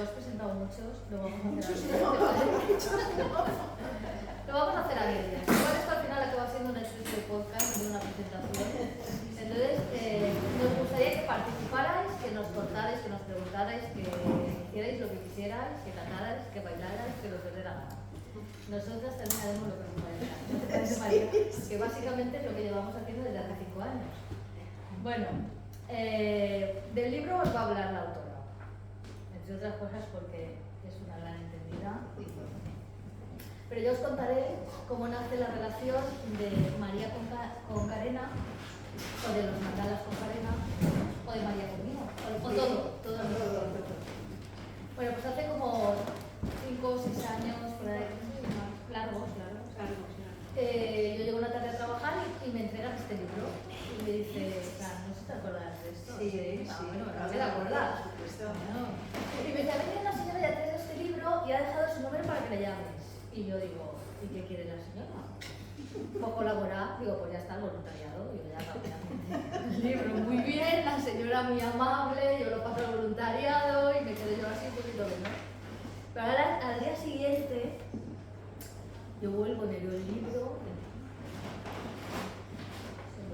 tú has presentado muchos, lo vamos a hacer lo vamos a hacer a medias. Igual esto al final acaba siendo una especie de podcast, de una presentación. Entonces, nos gustaría que participarais, que nos contarais, que nos preguntarais, que hicierais lo que quisierais, que cantarais, que bailarais, que os diera la gana. Nosotras también haremos lo que nos parezca. Que básicamente es lo que llevamos haciendo desde hace 5 años. Bueno, del libro os va a hablar la autora. Entre otras cosas porque es una gran entendida. Pero yo os contaré cómo nace la relación de María con Carena, o de los mandalas con Carena, o de María conmigo, o todo. Bueno, pues hace como 5 o 6 años, por ahí, largos. Yo llego una tarde a trabajar y me entregan este libro. Y me dice, no sé si te acuerdas de esto. Sí. Bueno, no me acuerdas. Y me dice, ha venido una señora y ha traído este libro y ha dejado su número para que le llames. Y yo digo, ¿y qué quiere la señora? ¿Puedo colaborar? Digo, pues ya está, el voluntariado. Yo ya rápidamente. El libro muy bien, la señora muy amable, yo lo paso al voluntariado y me quedé yo así un poquito bien, ¿no? Pero ahora, al día siguiente, yo vuelvo, leo el libro.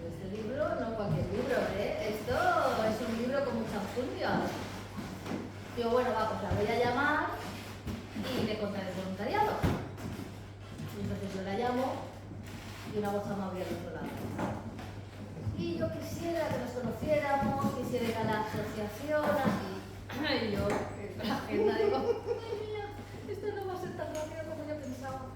Este libro, no cualquier libro, Esto es un libro con mucha enjundia. Digo, bueno, va, pues la voy a llamar y le contaré el voluntariado. Y entonces yo la llamo y una voz amable al otro lado. Y yo quisiera que nos conociéramos, quisiera ir a la asociación, así. Y yo, la agenda, digo, ay mía, esto no va a ser tan rápido como yo pensaba.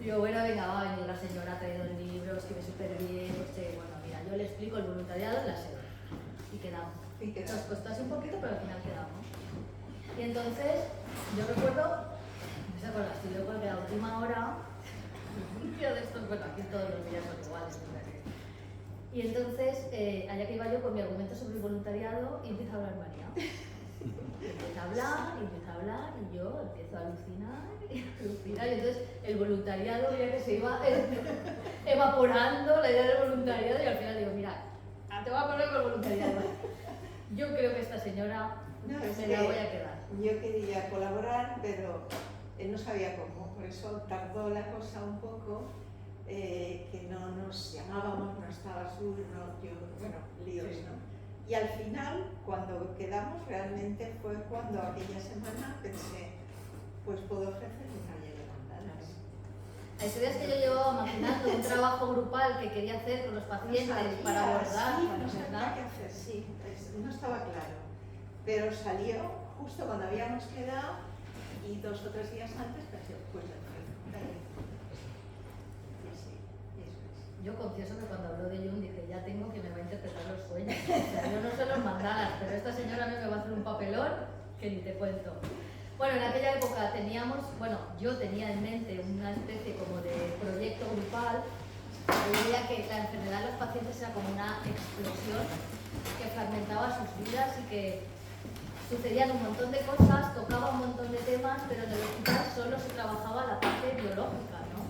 Digo, bueno, venga, va a venir la señora, ha traído el libro, escribe súper bien, bueno, mira, yo le explico el voluntariado en la sede. Y quedamos. Nos costó así un poquito, pero al final quedamos. Y entonces, yo recuerdo, no sé, con la estudio porque a última hora, un día de estos, bueno, aquí todos los días son iguales, y entonces, allá que iba yo con mi argumento sobre el voluntariado, y empieza a hablar María. Y empieza a hablar, y yo empiezo a alucinar, y entonces el voluntariado veía que se iba evaporando, la idea del voluntariado, y al final digo, mira, te voy a poner con el voluntariado. Yo creo que esta señora me la voy a quedar. Yo quería colaborar, pero no sabía cómo, por eso tardó la cosa un poco, que no nos llamábamos, no estaba Sur, líos, ¿no? Y al final, cuando quedamos, realmente fue cuando aquella semana pensé, pues puedo ofrecer un taller de mandalas. Hay ideas que yo llevaba imaginando un trabajo grupal que quería hacer con los pacientes para abordar. No sabía qué hacer, sí, no estaba claro. Pero salió justo cuando habíamos quedado y 2 o 3 días antes pensé, pues ya Yo confieso que cuando habló de Jung dije, ya tengo que me va a interpretar los sueños. O sea, yo no sé los mandalas, pero esta señora a mí me va a hacer un papelón que ni te cuento. Bueno, en aquella época yo tenía en mente una especie como de proyecto grupal. Yo veía que la enfermedad de los pacientes era como una explosión que fragmentaba sus vidas y que sucedían un montón de cosas, tocaba un montón de temas, pero en el hospital solo se trabajaba la parte biológica, ¿no?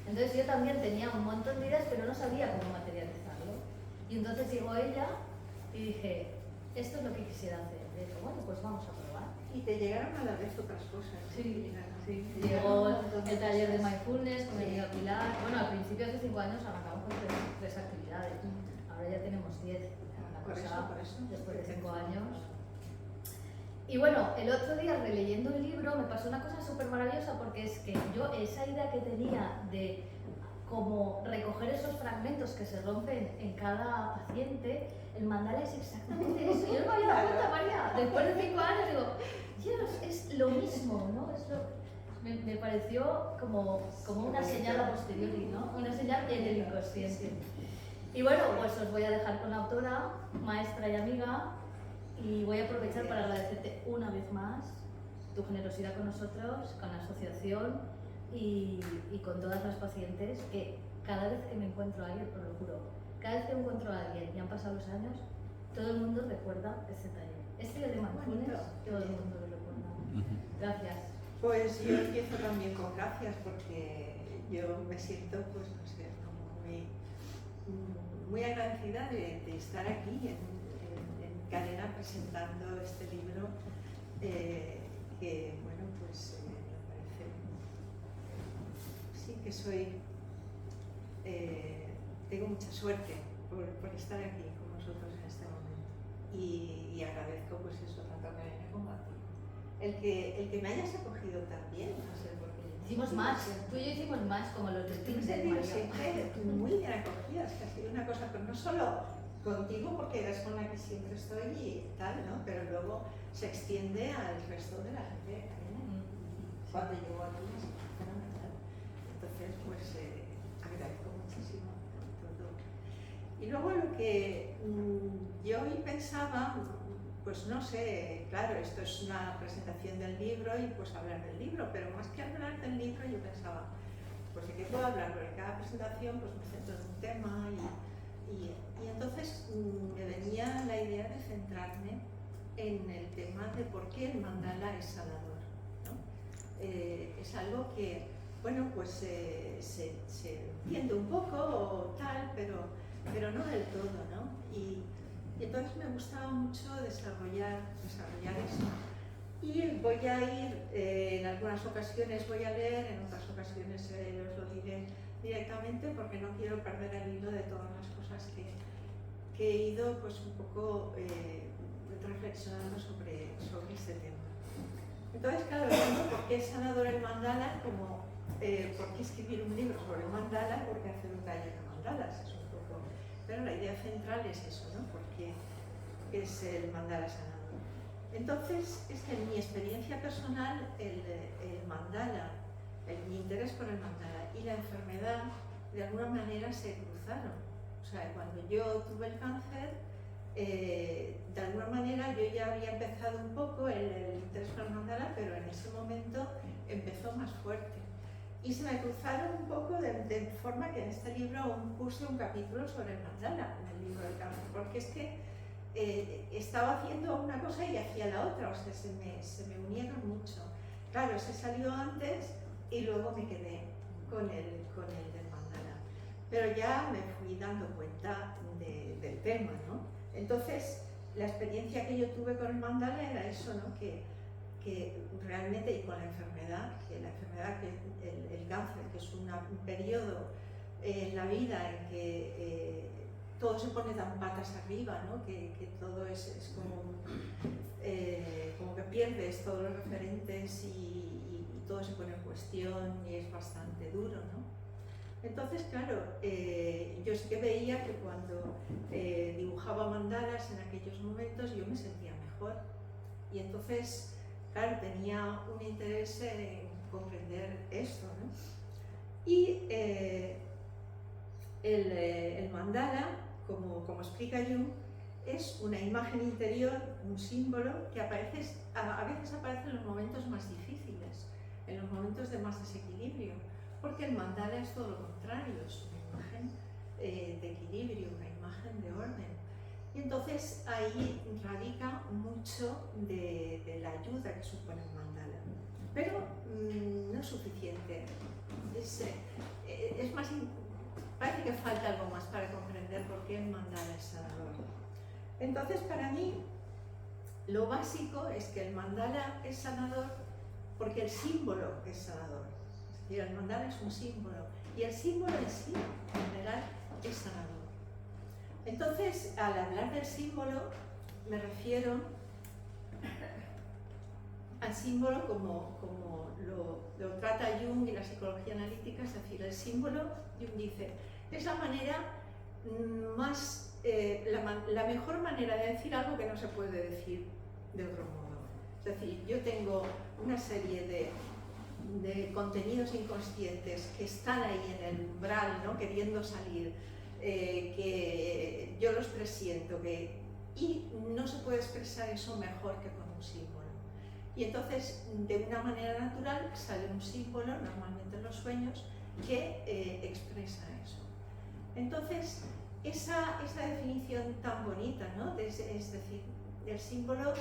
Entonces yo también tenía un montón de ideas, pero no sabía cómo materializarlo. Y entonces llegó ella y dije, esto es lo que quisiera hacer. Y dije, bueno, pues vamos a probar. Y te llegaron a la vez otras cosas. Sí. Llegó el taller de mindfulness con mi amiga Pilar. Bueno, al principio hace 5 años arrancamos con 3 actividades. Ahora ya tenemos 10. Por eso. Después de 5 años. Y bueno, el otro día releyendo el libro me pasó una cosa súper maravillosa porque es que yo esa idea que tenía de como recoger esos fragmentos que se rompen en cada paciente, el mandala es exactamente eso. Yo no me había dado cuenta, María. Después de 5 años digo, Dios, es lo mismo, ¿no? Me pareció como una señal a posteriori, ¿no? Una señal en el inconsciente. Y bueno, pues os voy a dejar con la autora, maestra y amiga. Y voy a aprovechar para agradecerte una vez más tu generosidad con nosotros, con la asociación y con todas las pacientes, que cada vez que me encuentro a alguien, os lo juro, cada vez que encuentro a alguien y han pasado los años, todo el mundo recuerda ese taller. Este de mindfulness, todo el mundo lo recuerda. Gracias. Pues yo empiezo también con gracias porque yo me siento, pues no sé, como muy agradecida de estar aquí en Carena presentando este libro que, bueno, pues me parece, sí que tengo mucha suerte por estar aquí con vosotros en este momento y agradezco pues eso tanto a Carolina como a ti. El que me hayas acogido también, no sé por qué. Hicimos más, tú y yo hicimos más, como los de En Tinder, serio, María. siempre muy bien acogidas, que ha sido una cosa, pero no solo contigo porque eres con la que siempre estoy y tal, ¿no? Pero luego se extiende al resto de la gente que viene. Cuando llego aquí es fenomenal. Entonces, pues agradezco muchísimo todo. Y luego lo que yo hoy pensaba, pues no sé, claro, esto es una presentación del libro y pues hablar del libro, pero más que hablar del libro yo pensaba, pues de qué puedo hablar, porque cada presentación pues me centro en un tema y entonces me venía la idea de centrarme en el tema de por qué el mandala es sanador, ¿no? Es algo que, bueno, pues se entiende un poco o tal, pero no del todo, ¿no? Y entonces me gustaba mucho desarrollar eso. Y voy a ir, en algunas ocasiones voy a leer, en otras ocasiones os lo diré directamente porque no quiero perder el hilo de todas las cosas que he ido pues un poco reflexionando sobre este tema. Entonces, claro, ¿por qué es sanador el mandala? Como, ¿por qué escribir un libro sobre el mandala? Porque hacer un taller de mandalas es un poco... Pero la idea central es eso, ¿no? Porque es el mandala sanador. Entonces, es que en mi experiencia personal, el mandala, mi interés por el mandala y la enfermedad, de alguna manera se cruzaron. O sea, cuando yo tuve el cáncer, de alguna manera yo ya había empezado un poco el interés por el mandala, pero en ese momento empezó más fuerte. Y se me cruzaron un poco de forma que en este libro aún puse un capítulo sobre el mandala, en el libro del cáncer, porque es que estaba haciendo una cosa y hacía la otra, o sea, se me unieron mucho. Claro, ese salió antes y luego me quedé con el del mandala. Pero ya me fui dando cuenta del tema, ¿no? Entonces, la experiencia que yo tuve con el mandala era eso, ¿no? Que realmente, y con la enfermedad, que el cáncer, que es un periodo en la vida en que todo se pone tan patas arriba, ¿no? Que todo es como que pierdes todos los referentes y todo se pone en cuestión y es bastante duro, ¿no? Entonces, claro, yo sí que veía que cuando dibujaba mandalas en aquellos momentos yo me sentía mejor y entonces, claro, tenía un interés en comprender esto, ¿no? Y el mandala, como explica Jung, es una imagen interior, un símbolo que a veces aparece en los momentos más difíciles, en los momentos de más desequilibrio, porque el mandala es todo lo contrario, es una imagen de equilibrio, una imagen de orden. Y entonces ahí radica mucho de la ayuda que supone el mandala. Pero no es suficiente, es más, parece que falta algo más para comprender por qué el mandala es sanador. Entonces, para mí, lo básico es que el mandala es sanador porque el símbolo es sanador. Es decir, el mandala es un símbolo y el símbolo en sí, en general, es sanador. Entonces, al hablar del símbolo, me refiero al símbolo como lo trata Jung y la psicología analítica, es decir, el símbolo, Jung dice, es la manera más, la mejor manera de decir algo que no se puede decir de otro modo. Es decir, yo tengo una serie de contenidos inconscientes que están ahí en el umbral, ¿no? Queriendo salir, que yo los presiento, y no se puede expresar eso mejor que con un símbolo. Y entonces, de una manera natural, sale un símbolo, normalmente en los sueños, que expresa eso. Entonces, esa definición tan bonita, ¿no? Es decir, el símbolo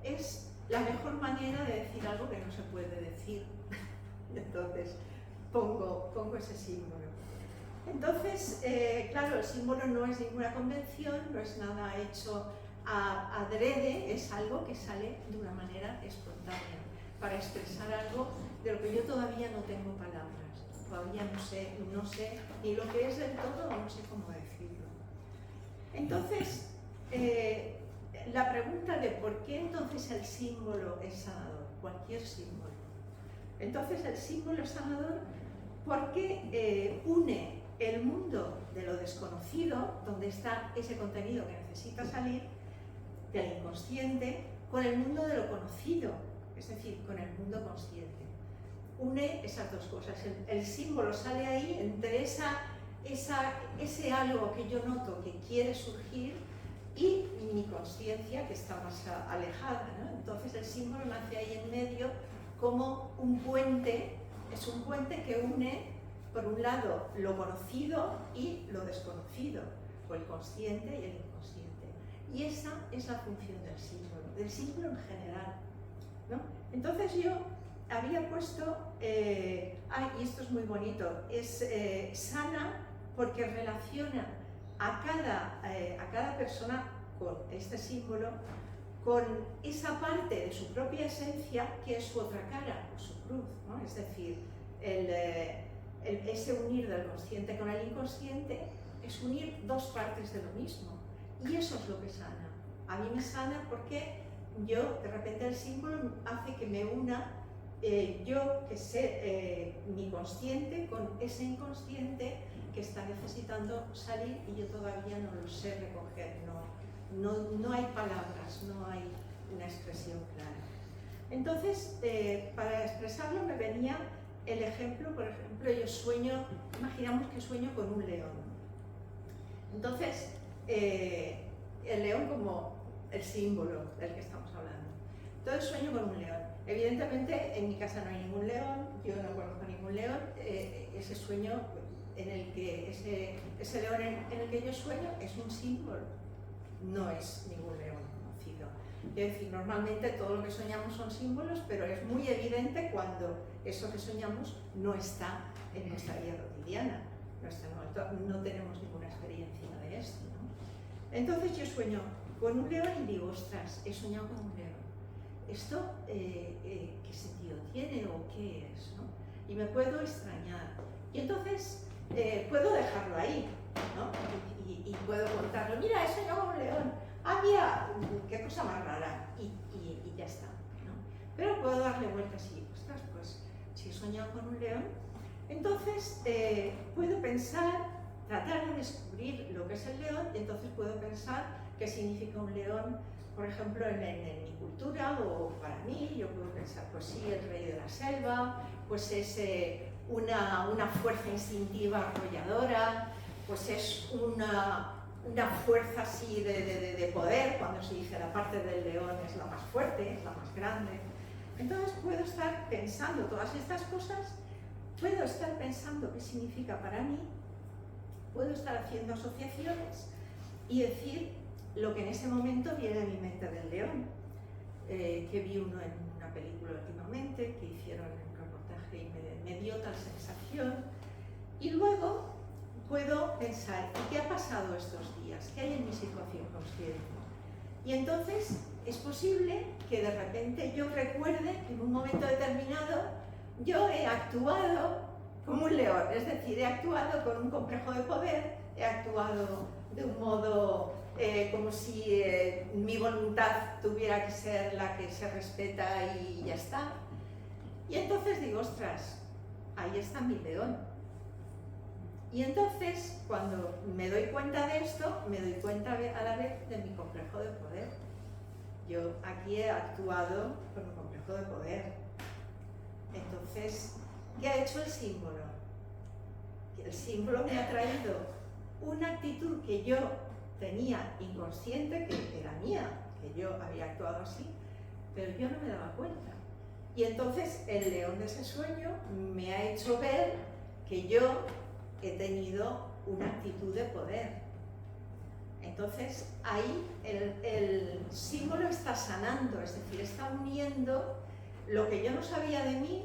es la mejor manera de decir algo que no se puede decir. Entonces, pongo ese símbolo. Entonces, claro, el símbolo no es ninguna convención, no es nada hecho adrede, es algo que sale de una manera espontánea. para expresar algo de lo que yo todavía no tengo palabras, todavía no sé ni lo que es del todo, no sé cómo decirlo. Entonces, la pregunta de por qué entonces el símbolo es sanador, cualquier símbolo. Entonces el símbolo es sanador porque une el mundo de lo desconocido, donde está ese contenido que necesita salir, del inconsciente, con el mundo de lo conocido, es decir, con el mundo consciente. Une esas dos cosas. El símbolo sale ahí entre ese algo que yo noto que quiere surgir y mi conciencia que está más alejada, ¿no? Entonces el símbolo nace ahí en medio como un puente, es un puente que une por un lado lo conocido y lo desconocido, o el consciente y el inconsciente. Y esa es la función del símbolo en general, ¿no? Entonces yo había puesto, y esto es muy bonito, es sana porque relaciona a cada persona con este símbolo, con esa parte de su propia esencia que es su otra cara, o su cruz, ¿no? Es decir, ese unir del consciente con el inconsciente es unir dos partes de lo mismo, y eso es lo que sana. A mí me sana porque yo, de repente el símbolo hace que me una yo que sé mi consciente con ese inconsciente que está necesitando salir y yo todavía no lo sé recoger, no hay palabras, no hay una expresión clara. Entonces, para expresarlo me venía el ejemplo, por ejemplo, yo sueño, imaginamos que sueño con un león. Entonces, el león como el símbolo del que estamos hablando. Entonces sueño con un león. Evidentemente en mi casa no hay ningún león, yo no conozco ningún león, ese sueño en el que, ese león en el que yo sueño es un símbolo, no es ningún león conocido. Es decir, normalmente todo lo que soñamos son símbolos, pero es muy evidente cuando eso que soñamos no está en nuestra vida cotidiana, no tenemos ninguna experiencia de esto, ¿no? Entonces yo sueño con un león y digo, ostras, he soñado con un león. ¿Esto qué sentido tiene o qué es, ¿no? Y me puedo extrañar. Y entonces puedo dejarlo ahí, ¿no? Y puedo contarlo. Mira, he soñado con un león. Ah, mira, qué cosa más rara. Y ya está, ¿no? Pero puedo darle vueltas y, ostras, pues si he soñado con un león, entonces puedo pensar, tratar de descubrir lo que es el león, y entonces puedo pensar qué significa un león, por ejemplo, en mi cultura o para mí. Yo puedo pensar, pues sí, el rey de la selva, pues es una fuerza instintiva arrolladora, pues es una fuerza así de poder, cuando se dice la parte del león es la más fuerte, es la más grande. Entonces puedo estar pensando todas estas cosas, puedo estar pensando qué significa para mí, puedo estar haciendo asociaciones y decir lo que en ese momento viene a mi mente del león, que vi uno en una película últimamente, que hicieron un reportaje y me dio tal sensación. Y luego puedo pensar, ¿qué ha pasado estos días? ¿Qué hay en mi situación consciente? Y entonces es posible que de repente yo recuerde que en un momento determinado yo he actuado como un león, es decir, he actuado con un complejo de poder, he actuado de un modo como si mi voluntad tuviera que ser la que se respeta y ya está. Y entonces digo, ostras, ahí está mi león. Y entonces, cuando me doy cuenta de esto, me doy cuenta a la vez de mi complejo de poder. Yo aquí he actuado con un complejo de poder. Entonces, ¿qué ha hecho el símbolo? El símbolo me ha traído una actitud que yo tenía inconsciente, que era mía, que yo había actuado así, pero yo no me daba cuenta. Y entonces el león de ese sueño me ha hecho ver que yo he tenido una actitud de poder. Entonces ahí el símbolo está sanando, es decir, está uniendo lo que yo no sabía de mí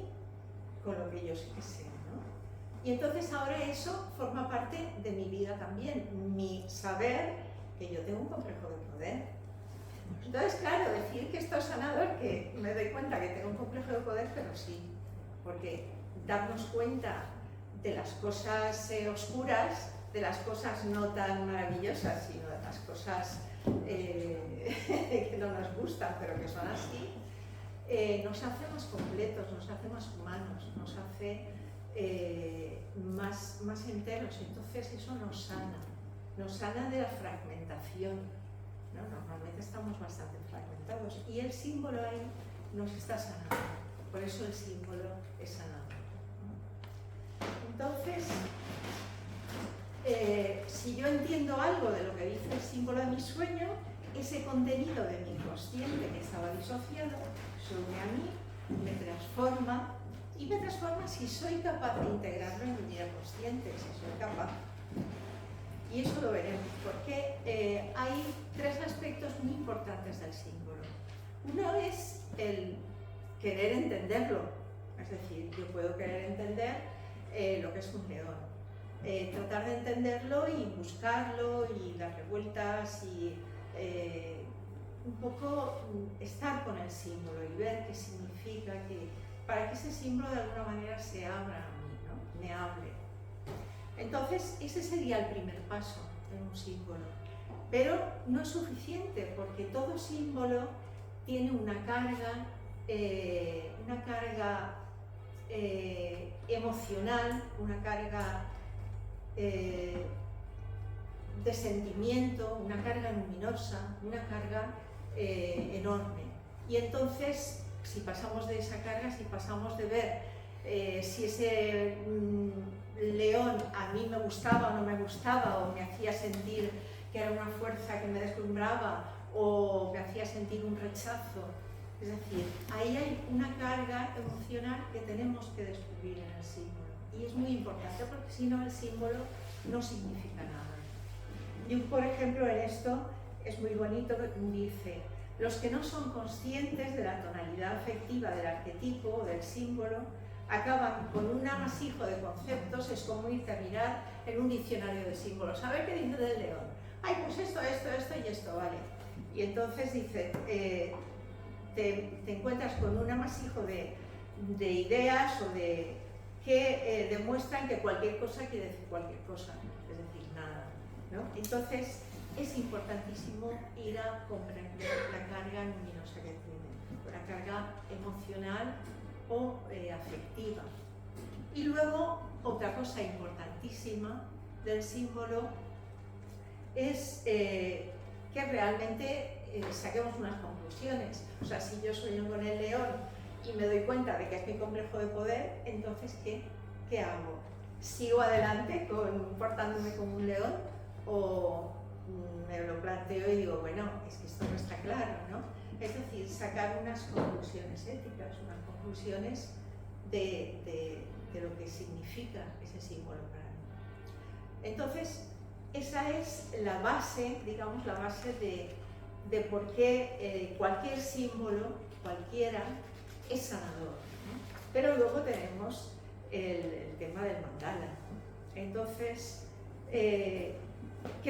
con lo que yo sí que sé, ¿no? Y entonces ahora eso forma parte de mi vida también, mi saber que yo tengo un complejo de poder. Entonces, claro, decir que esto es sanador, que me doy cuenta que tengo un complejo de poder, pero sí, porque darnos cuenta de las cosas oscuras, de las cosas no tan maravillosas, sino de las cosas que no nos gustan, pero que son así, nos hace más completos, nos hace más humanos, nos hace más enteros. Entonces eso nos sana de la fragmentación, ¿no? Normalmente estamos bastante fragmentados y el símbolo ahí nos está sanando, por eso el símbolo es sanador, ¿no? Entonces, si yo entiendo algo de lo que dice el símbolo de mi sueño, ese contenido de mi inconsciente que estaba disociado se une a mí, me transforma, y me transforma si soy capaz de integrarlo en mi vida consciente, si soy capaz. Y eso lo veremos, porque hay tres aspectos muy importantes del símbolo. Uno es el querer entenderlo, es decir, yo puedo querer entender lo que es un león, tratar de entenderlo y buscarlo y darle vueltas y un poco estar con el símbolo y ver qué significa, para que ese símbolo de alguna manera se abra a mí, ¿no? Me hable. Entonces, ese sería el primer paso en un símbolo. Pero no es suficiente, porque todo símbolo tiene una carga emocional, una carga de sentimiento, una carga luminosa, una carga enorme. Y entonces, si pasamos de esa carga, si pasamos de ver si ese león a mí me gustaba o no me gustaba, o me hacía sentir que era una fuerza que me deslumbraba, o me hacía sentir un rechazo. Es decir, ahí hay una carga emocional que tenemos que descubrir en el símbolo. Y es muy importante, porque si no, el símbolo no significa nada. Y por ejemplo, en esto es muy bonito que dice: los que no son conscientes de la tonalidad afectiva del arquetipo o del símbolo acaban con un amasijo de conceptos. Es como irte a mirar en un diccionario de símbolos, a ver qué dice del león. Ay, pues esto y esto, vale. Y entonces dice, te encuentras con un amasijo de ideas o que demuestran que cualquier cosa quiere decir cualquier cosa, es decir, nada, ¿no? Entonces, es importantísimo ir a comprender la carga luminosa que tiene, la carga emocional o afectiva. Y luego, otra cosa importantísima del símbolo es que realmente saquemos unas conclusiones. O sea, si yo sueño con el león y me doy cuenta de que es mi complejo de poder, entonces, ¿qué hago? ¿Sigo adelante portándome como un león o me lo planteo y digo, bueno, es que esto no está claro, ¿no? Es decir, sacar unas conclusiones éticas, unas conclusiones de lo que significa ese símbolo para mí. Entonces, esa es la base, digamos, la base de por qué cualquier símbolo, cualquiera, es sanador, ¿no? Pero luego tenemos el tema del mandala, ¿no? Entonces, ¿qué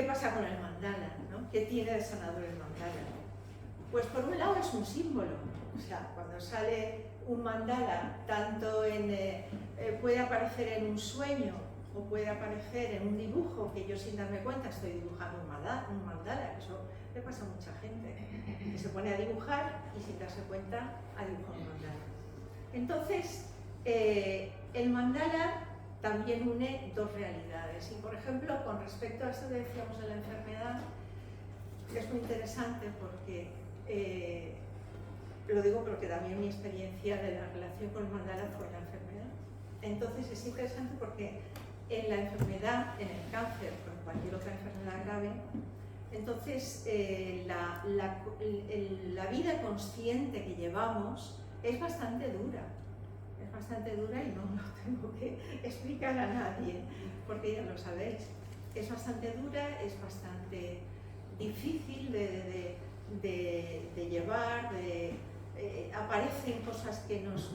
pasa con el mandala, ¿no? ¿Qué tiene de sanador el mandala? Pues por un lado es un símbolo, o sea, cuando sale un mandala, tanto puede aparecer en un sueño o puede aparecer en un dibujo, que yo sin darme cuenta estoy dibujando un mandala, eso le pasa a mucha gente, que se pone a dibujar y sin darse cuenta ha dibujado un mandala. Entonces, el mandala también une dos realidades. Y por ejemplo, con respecto a esto que decíamos de la enfermedad, es muy interesante porque, lo digo porque también mi experiencia de la relación con el mandala fue la enfermedad. Entonces es interesante porque en la enfermedad, en el cáncer, con cualquier otra enfermedad grave, entonces la vida consciente que llevamos es bastante dura. Es bastante dura y no lo tengo que explicar a nadie, porque ya lo sabéis. Es bastante dura, es bastante difícil de llevar, aparecen cosas que nos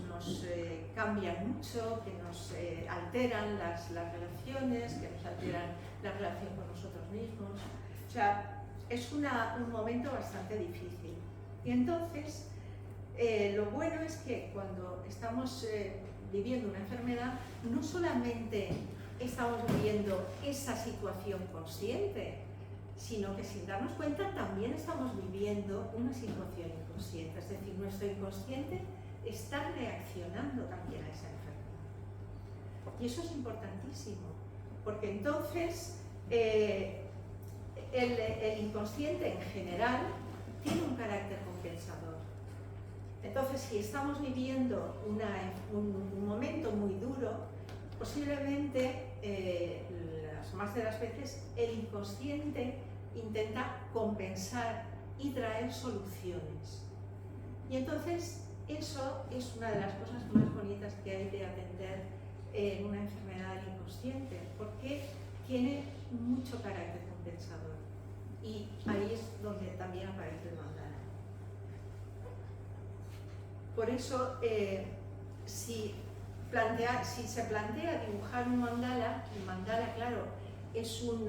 cambian mucho, que nos alteran las relaciones, que nos alteran la relación con nosotros mismos. O sea, es un momento bastante difícil. Y entonces, lo bueno es que cuando estamos viviendo una enfermedad, no solamente estamos viviendo esa situación consciente, sino que sin darnos cuenta también estamos viviendo una situación inconsciente. Es decir, nuestro inconsciente está reaccionando también a esa enfermedad. Y eso es importantísimo, porque entonces el inconsciente en general tiene un carácter compensador. Entonces, si estamos viviendo un momento muy duro, posiblemente las más de las veces el inconsciente intenta compensar y traer soluciones. Y entonces eso es una de las cosas más bonitas que hay de atender en una enfermedad del inconsciente, porque tiene mucho carácter compensador. Y ahí es donde también aparece el mandala. Por eso, si se plantea dibujar un mandala, el mandala, claro, es un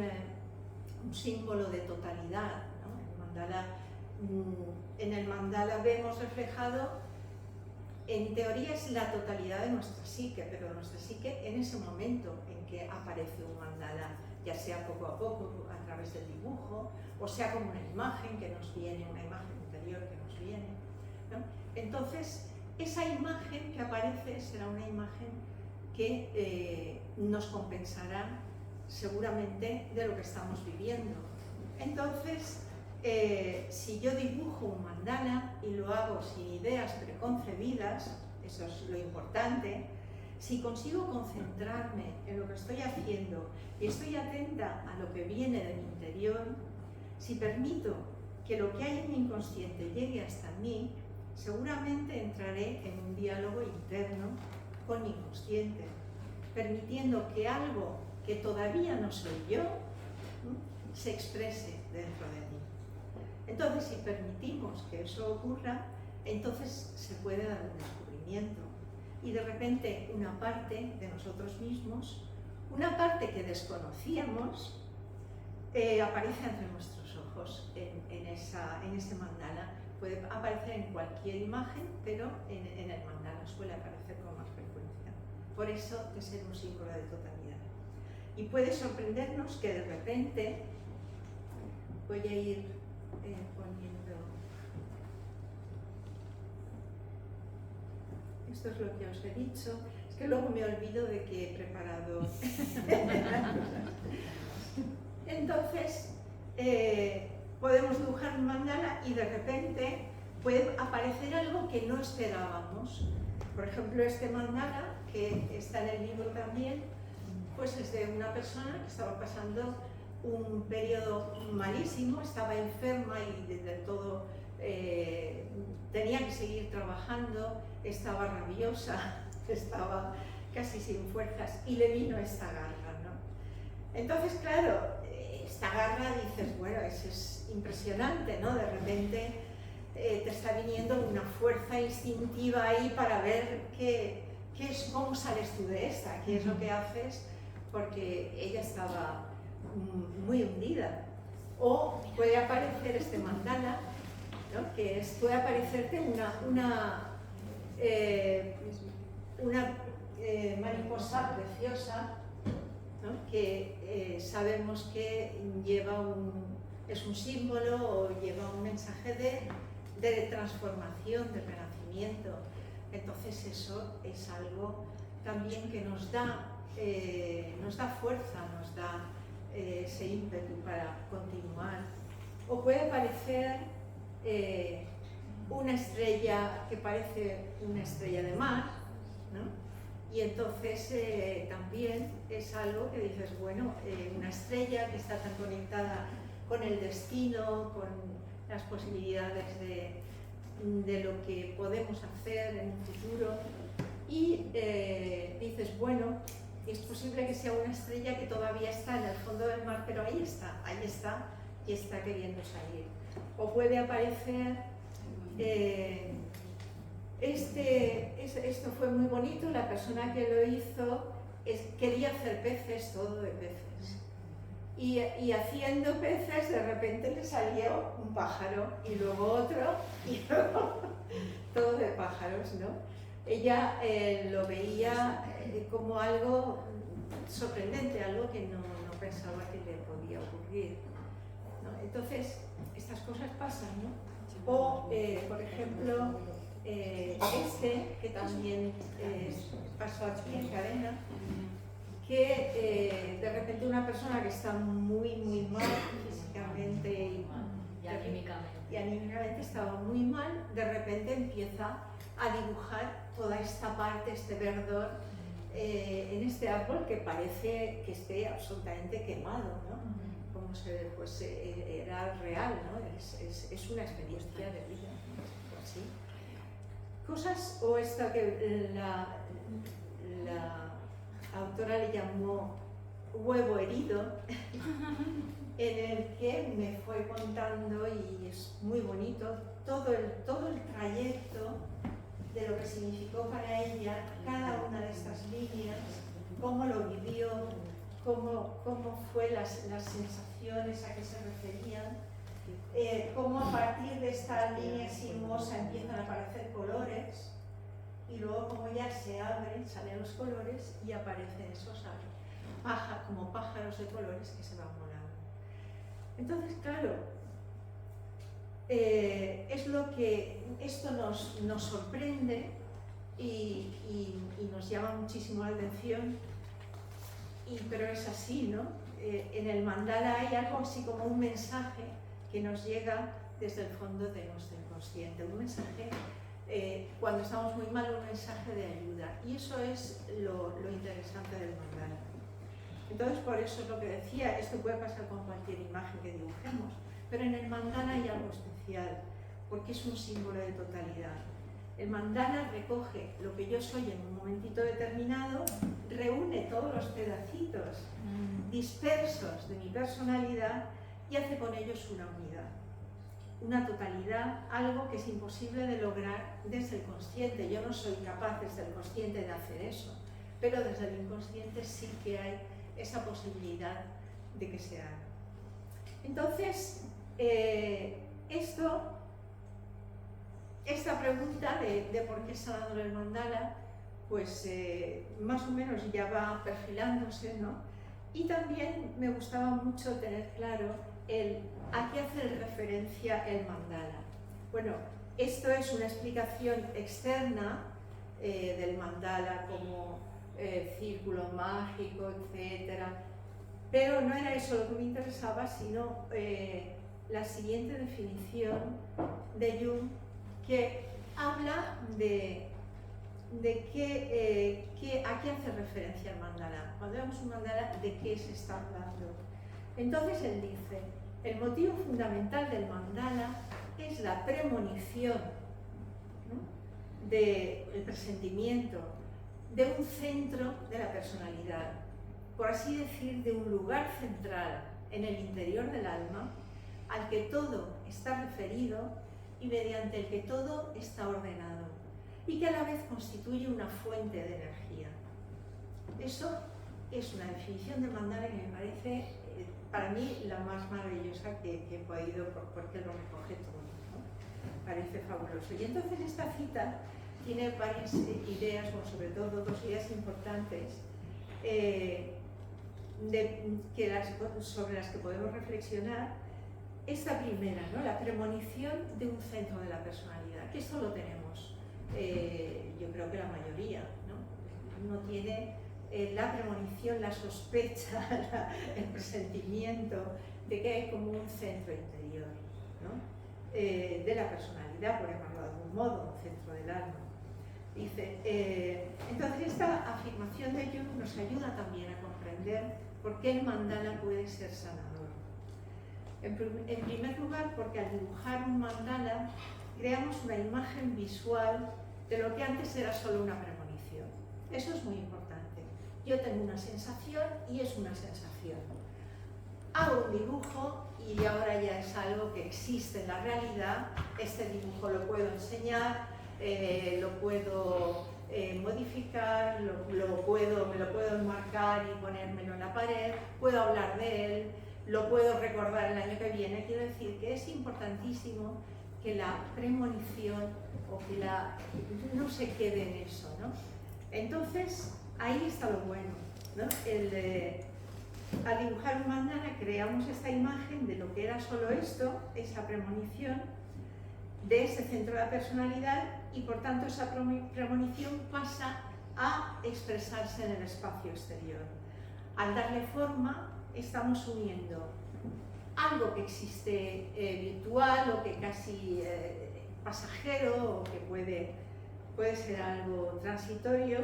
símbolo de totalidad, ¿no? En el mandala vemos reflejado, en teoría es la totalidad de nuestra psique, pero nuestra psique en ese momento en que aparece un mandala, ya sea poco a poco a través del dibujo, o sea como una imagen que nos viene, una imagen interior que nos viene, ¿no? Entonces, esa imagen que aparece será una imagen que nos compensará seguramente de lo que estamos viviendo. Entonces, si yo dibujo un mandala y lo hago sin ideas preconcebidas, eso es lo importante, si consigo concentrarme en lo que estoy haciendo y estoy atenta a lo que viene de mi interior, si permito que lo que hay en mi inconsciente llegue hasta mí, seguramente entraré en un diálogo interno con mi inconsciente, permitiendo que algo que todavía no soy yo se exprese dentro de mí. Entonces, si permitimos que eso ocurra, entonces se puede dar un descubrimiento. Y de repente una parte de nosotros mismos, una parte que desconocíamos, aparece ante nuestros ojos en ese mandala. Puede aparecer en cualquier imagen, pero en el mandala suele aparecer con más frecuencia. Por eso de ser un símbolo de totalidad. Y puede sorprendernos que de repente, voy a ir poniendo, esto es lo que os he dicho, es que luego me olvido de que he preparado entonces podemos dibujar un mandala y de repente puede aparecer algo que no esperábamos. Por ejemplo, este mandala, que está en el libro también, pues es de una persona que estaba pasando un periodo malísimo, estaba enferma y del todo tenía que seguir trabajando, estaba rabiosa, estaba casi sin fuerzas y le vino esta garra, ¿no? Entonces, claro, esta garra dices, bueno, eso es impresionante, ¿no? De repente te está viniendo una fuerza instintiva ahí para ver cómo sales tú de esta, qué es lo que haces, porque ella estaba muy hundida. O puede aparecer este mandala, ¿no? Que puede aparecerte una mariposa preciosa, ¿no? Que sabemos que es un símbolo o lleva un mensaje de transformación, de renacimiento. Entonces eso es algo también que nos da fuerza, nos da ese ímpetu para continuar. O puede aparecer una estrella que parece una estrella de mar, ¿no? Y entonces también es algo que dices, bueno, una estrella que está tan conectada con el destino, con las posibilidades de lo que podemos hacer en un futuro. Y dices, bueno, es posible que sea una estrella que todavía está en el fondo del mar, pero ahí está y está queriendo salir. O puede aparecer, esto fue muy bonito, la persona que lo hizo quería hacer peces, todo de peces. y haciendo peces de repente le salió un pájaro y luego otro y luego todo de pájaros, ¿no? Ella lo veía como algo sorprendente, algo que no pensaba que le podía ocurrir, ¿no? Entonces, estas cosas pasan, ¿no? O, por ejemplo, que también pasó aquí en Cadena, que de repente una persona que está muy mal físicamente y anímicamente estaba muy mal, de repente empieza a dibujar toda esta parte, este verdor en este árbol que parece que esté absolutamente quemado, ¿no? Como pues, era real, ¿no? Es una experiencia de vida, ¿no? Así. Cosas, o esta que la autora le llamó huevo herido, en el que me fue contando, y es muy bonito, todo el trayecto de lo que significó para ella cada una de estas líneas, cómo lo vivió, cómo fue las sensaciones a que se referían, cómo a partir de esta línea sinuosa empiezan a aparecer colores, y luego como ya se abren, salen los colores y aparecen esos como pájaros de colores que se van volando. Entonces, claro, es lo que esto nos sorprende y nos llama muchísimo la atención, pero es así, ¿no? En el mandala hay algo así como un mensaje que nos llega desde el fondo de nuestro inconsciente, un mensaje, cuando estamos muy mal, un mensaje de ayuda, y eso es lo interesante del mandala. Entonces, por eso es lo que decía, esto puede pasar con cualquier imagen que dibujemos, pero en el mandala hay algo especial, porque es un símbolo de totalidad. El mandala recoge lo que yo soy en un momentito determinado, reúne todos los pedacitos dispersos de mi personalidad y hace con ellos una unidad, una totalidad, algo que es imposible de lograr desde el consciente. Yo no soy capaz desde el consciente de hacer eso, pero desde el inconsciente sí que hay esa posibilidad de que se haga. Entonces, esta pregunta de por qué sanador el mandala, pues más o menos ya va perfilándose, ¿no? Y también me gustaba mucho tener claro a qué hace referencia el mandala. Bueno, esto es una explicación externa del mandala como círculo mágico, etc. Pero no era eso lo que me interesaba, sino la siguiente definición de Jung, que habla de a qué hace referencia el mandala. Cuando vemos un mandala, ¿de qué se está hablando? Entonces él dice, el motivo fundamental del mandala es la premonición, ¿no? Del presentimiento de un centro de la personalidad, por así decir, de un lugar central en el interior del alma al que todo está referido y mediante el que todo está ordenado, y que a la vez constituye una fuente de energía. Eso es una definición de mandala que me parece, para mí, la más maravillosa que he podido, porque lo recoge todo, ¿no? Parece fabuloso. Y entonces esta cita tiene varias ideas, o sobre todo dos ideas importantes, sobre las que podemos reflexionar. Esta primera, ¿no? La premonición de un centro de la personalidad, que esto lo tenemos, yo creo que la mayoría, ¿no? Uno tiene la premonición, la sospecha, el presentimiento de que hay como un centro interior, ¿no? De la personalidad, por llamarlo de algún modo, un centro del alma. Dice, entonces esta afirmación de Jung nos ayuda también a comprender por qué el mandala puede ser sanador. En primer lugar, porque al dibujar un mandala creamos una imagen visual de lo que antes era solo una premonición. Eso es muy importante. Yo tengo una sensación y es una sensación. Hago un dibujo y ahora ya es algo que existe en la realidad. Este dibujo lo puedo enseñar, lo puedo modificar, me lo puedo enmarcar y ponérmelo en la pared, puedo hablar de él, lo puedo recordar el año que viene. Quiero decir que es importantísimo que la premonición o que no se quede en eso, ¿no? Entonces, ahí está lo bueno, ¿no? Al dibujar un mandala creamos esta imagen de lo que era solo esto, esa premonición, de ese centro de la personalidad, y por tanto esa premonición pasa a expresarse en el espacio exterior. Al darle forma, estamos uniendo algo que existe virtual o que casi pasajero o que puede ser algo transitorio,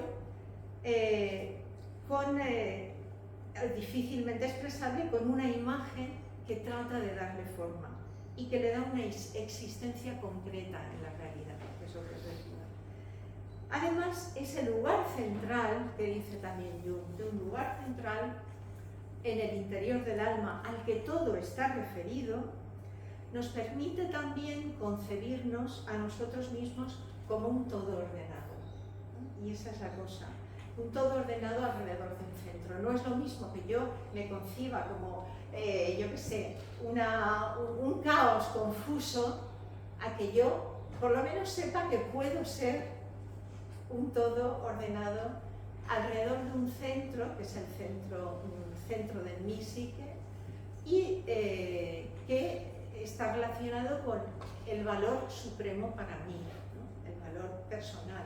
difícilmente expresable, con una imagen que trata de darle forma y que le da una existencia concreta en la realidad, que es lo que es decir. Además, ese lugar central, que dice también Jung, de un lugar central en el interior del alma al que todo está referido, nos permite también concebirnos a nosotros mismos como un todo ordenado. Y esa es la cosa, un todo ordenado alrededor de un centro. No es lo mismo que yo me conciba como, yo qué sé, un caos confuso, a que yo por lo menos sepa que puedo ser un todo ordenado alrededor de un centro, que es el centro de mi psique, y que está relacionado con el valor supremo para mí, ¿no? El valor personal,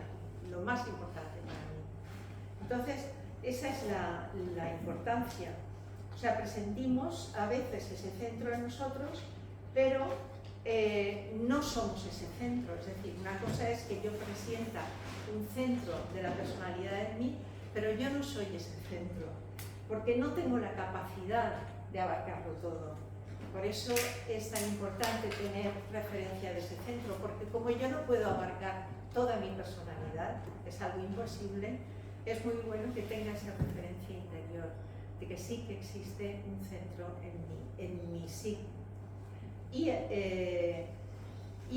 lo más importante para mí. Entonces, esa es la importancia. O sea, presentimos a veces ese centro en nosotros, pero no somos ese centro. Es decir, una cosa es que yo presienta un centro de la personalidad en mí, pero yo no soy ese centro, porque no tengo la capacidad de abarcarlo todo. Por eso es tan importante tener referencia de ese centro, porque como yo no puedo abarcar toda mi personalidad, es algo imposible, es muy bueno que tenga esa referencia interior, de que sí que existe un centro en mi sí. Y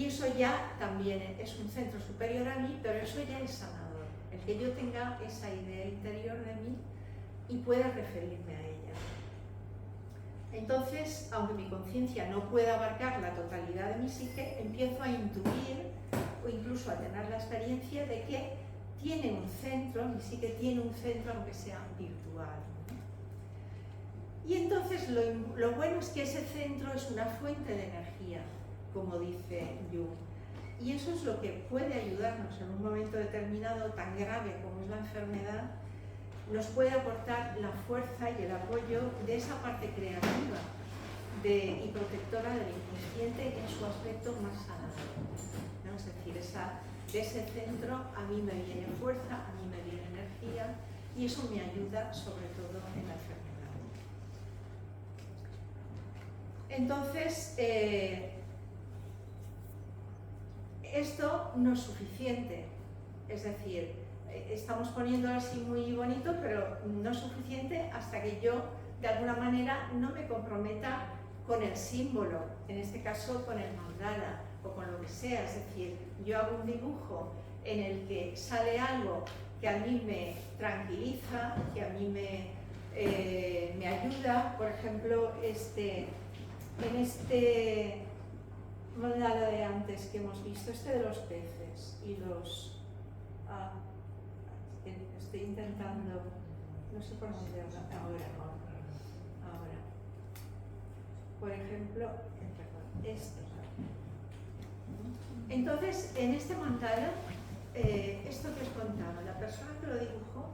eso ya también es un centro superior a mí, pero eso ya es sanador, el que yo tenga esa idea interior de mí y pueda referirme a ella. Entonces, aunque mi conciencia no pueda abarcar la totalidad de mi psique, empiezo a intuir o incluso a tener la experiencia de que tiene un centro, mi psique tiene un centro, aunque sea virtual. Y entonces lo bueno es que ese centro es una fuente de energía, como dice Jung. Y eso es lo que puede ayudarnos en un momento determinado tan grave como es la enfermedad, nos puede aportar la fuerza y el apoyo de esa parte creativa y protectora del inconsciente en su aspecto más sanador, ¿no? Es decir, de ese centro a mí me viene fuerza, a mí me viene energía, y eso me ayuda sobre todo en la enfermedad. Entonces, esto no es suficiente, es decir, estamos poniéndolo así muy bonito, pero no es suficiente hasta que yo, de alguna manera, no me comprometa con el símbolo, en este caso con el mandala o con lo que sea. Es decir, yo hago un dibujo en el que sale algo que a mí me tranquiliza, que a mí me ayuda. Por ejemplo, en este mandala de antes que hemos visto, de los peces y los... estoy intentando, no sé por dónde ahora. Por ejemplo, este. Entonces, en este mandala, esto que os contaba, la persona que lo dibujó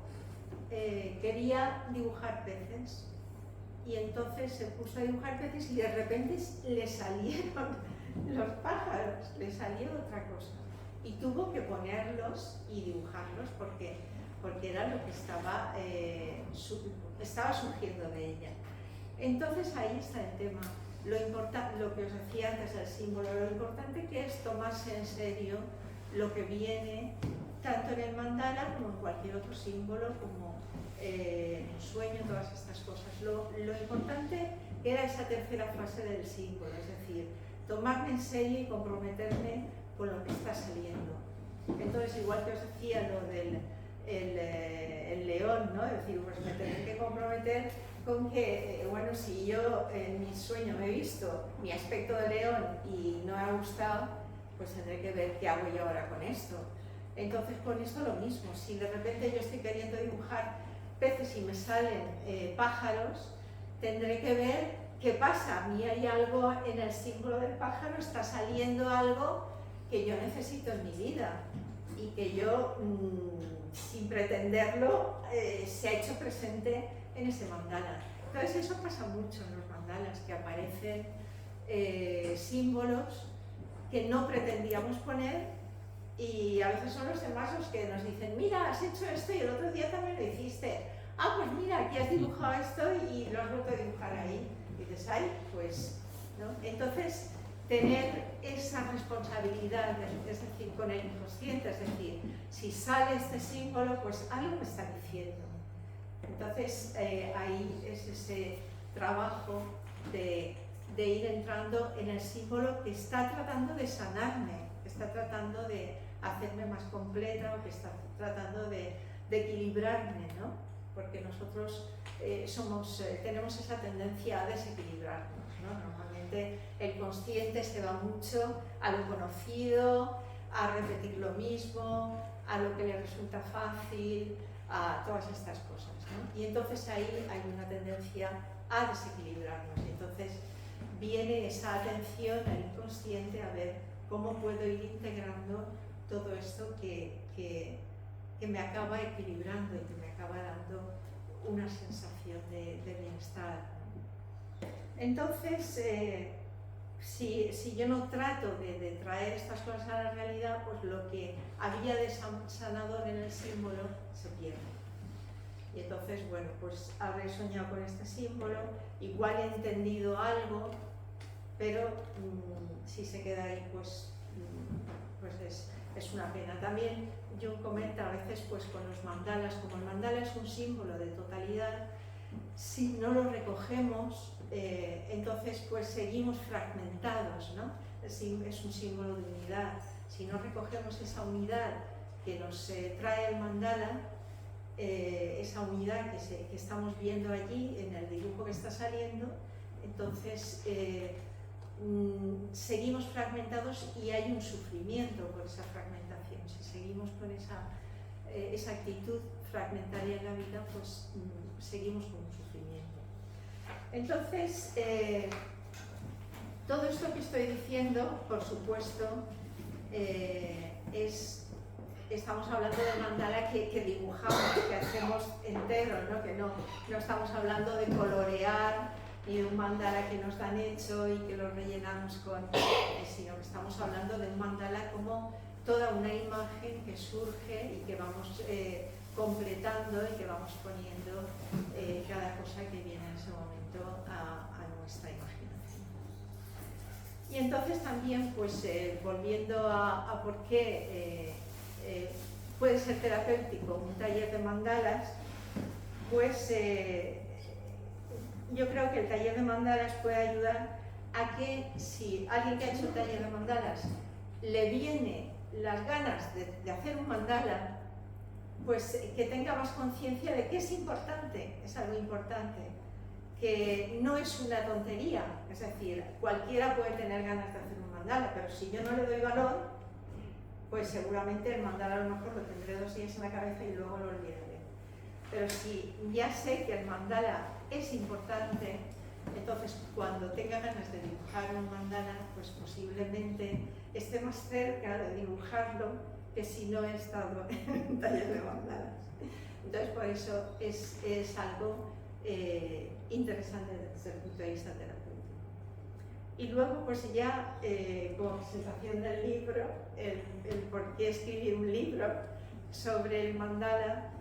quería dibujar peces, y entonces se puso a dibujar peces y de repente le salieron los pájaros, le salió otra cosa. Y tuvo que ponerlos y dibujarlos porque era lo que estaba surgiendo de ella. Entonces ahí está el tema. Lo que os decía antes del símbolo, lo importante que es tomarse en serio lo que viene tanto en el mandala como en cualquier otro símbolo, como un sueño, todas estas cosas. Lo importante era esa tercera fase del símbolo, es decir, tomarme en serio y comprometerme con lo que está saliendo. Entonces, igual que os decía lo del el león, ¿no? Es decir, pues me tendré que comprometer con que, bueno, si yo en mi sueño me he visto mi aspecto de león y no me ha gustado, pues tendré que ver qué hago yo ahora con esto. Entonces, con esto lo mismo, si de repente yo estoy queriendo dibujar peces y me salen pájaros, tendré que ver qué pasa. A mí hay algo en el símbolo del pájaro, está saliendo algo que yo necesito en mi vida y que yo, sin pretenderlo, se ha hecho presente en ese mandala. Entonces eso pasa mucho en los mandalas, que aparecen símbolos que no pretendíamos poner y a veces son los demás los que nos dicen, mira, has hecho esto y el otro día también lo hiciste. Ah, pues mira, aquí has dibujado esto y lo has vuelto a dibujar ahí. Y dices, ay, pues, ¿no? Entonces, tener esa responsabilidad, es decir, con el inconsciente, es decir, si sale este símbolo, pues algo me está diciendo. Entonces, ahí es ese trabajo de ir entrando en el símbolo que está tratando de sanarme, que está tratando de hacerme más completa o que está tratando de equilibrarme, ¿no? Porque nosotros tenemos esa tendencia a desequilibrarnos, ¿no? Normalmente el consciente se va mucho a lo conocido, a repetir lo mismo, a lo que le resulta fácil, a todas estas cosas, ¿no? Y entonces ahí hay una tendencia a desequilibrarnos. Y entonces viene esa atención al inconsciente a ver cómo puedo ir integrando todo esto que me acaba equilibrando y que me acaba dando una sensación de bienestar. Entonces, si yo no trato de traer estas cosas a la realidad, pues lo que había de sanador en el símbolo se pierde. Y entonces, bueno, pues habré soñado con este símbolo, igual he entendido algo, pero si se queda ahí, pues es una pena. También yo comento a veces pues con los mandalas, como el mandala es un símbolo de totalidad, si no lo recogemos, entonces pues seguimos fragmentados, ¿no? Es un símbolo de unidad. Si no recogemos esa unidad que nos trae el mandala, esa unidad que estamos viendo allí en el dibujo que está saliendo, entonces seguimos fragmentados y hay un sufrimiento por esa fragmentación. Si seguimos con esa actitud fragmentaria en la vida, pues seguimos con un sufrimiento. Entonces, todo esto que estoy diciendo, por supuesto, estamos hablando de mandala que dibujamos, que hacemos entero, ¿no? Que no estamos hablando de colorear ni de un mandala que nos dan hecho y que lo rellenamos sino que estamos hablando de un mandala como toda una imagen que surge y que vamos completando y que vamos poniendo cada cosa que viene en ese momento a nuestra imaginación. Y entonces también, pues volviendo a por qué puede ser terapéutico un taller de mandalas, pues yo creo que el taller de mandalas puede ayudar a que si alguien que ha hecho el taller de mandalas le viene las ganas de hacer un mandala, pues que tenga más conciencia de que es importante, es algo importante, que no es una tontería, es decir, cualquiera puede tener ganas de hacer un mandala, pero si yo no le doy valor, pues seguramente el mandala a lo mejor lo tendré 2 días en la cabeza y luego lo olvidaré. Pero si ya sé que el mandala es importante, entonces cuando tenga ganas de dibujar un mandala, pues posiblemente esté más cerca de dibujarlo que si no he estado en un taller de mandalas. Entonces por eso es algo interesante desde el punto de vista terapéutico. Y luego pues ya como presentación del libro, el por qué escribir un libro sobre el mandala,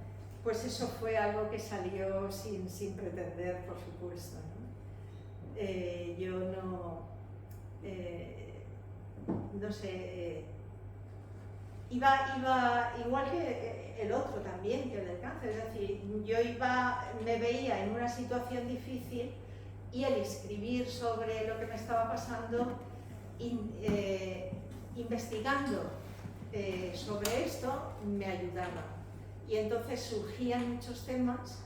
pues eso fue algo que salió sin pretender, por supuesto, ¿no? Yo no sé, iba igual que el otro también, que el del cáncer, es decir, yo me veía en una situación difícil y el escribir sobre lo que me estaba pasando, investigando sobre esto me ayudaba. Y entonces surgían muchos temas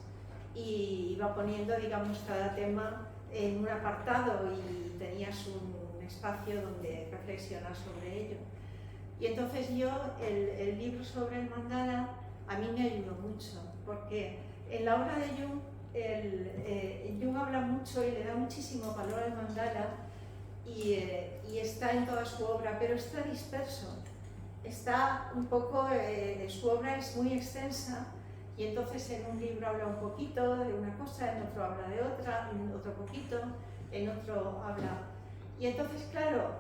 y iba poniendo, digamos, cada tema en un apartado y tenías un espacio donde reflexionar sobre ello. Y entonces yo, el libro sobre el mandala a mí me ayudó mucho, porque en la obra de Jung, Jung habla mucho y le da muchísimo valor al mandala y está en toda su obra, pero está disperso. Está un poco, su obra es muy extensa y entonces en un libro habla un poquito de una cosa, en otro habla de otra, en otro poquito, en otro habla... Y entonces, claro,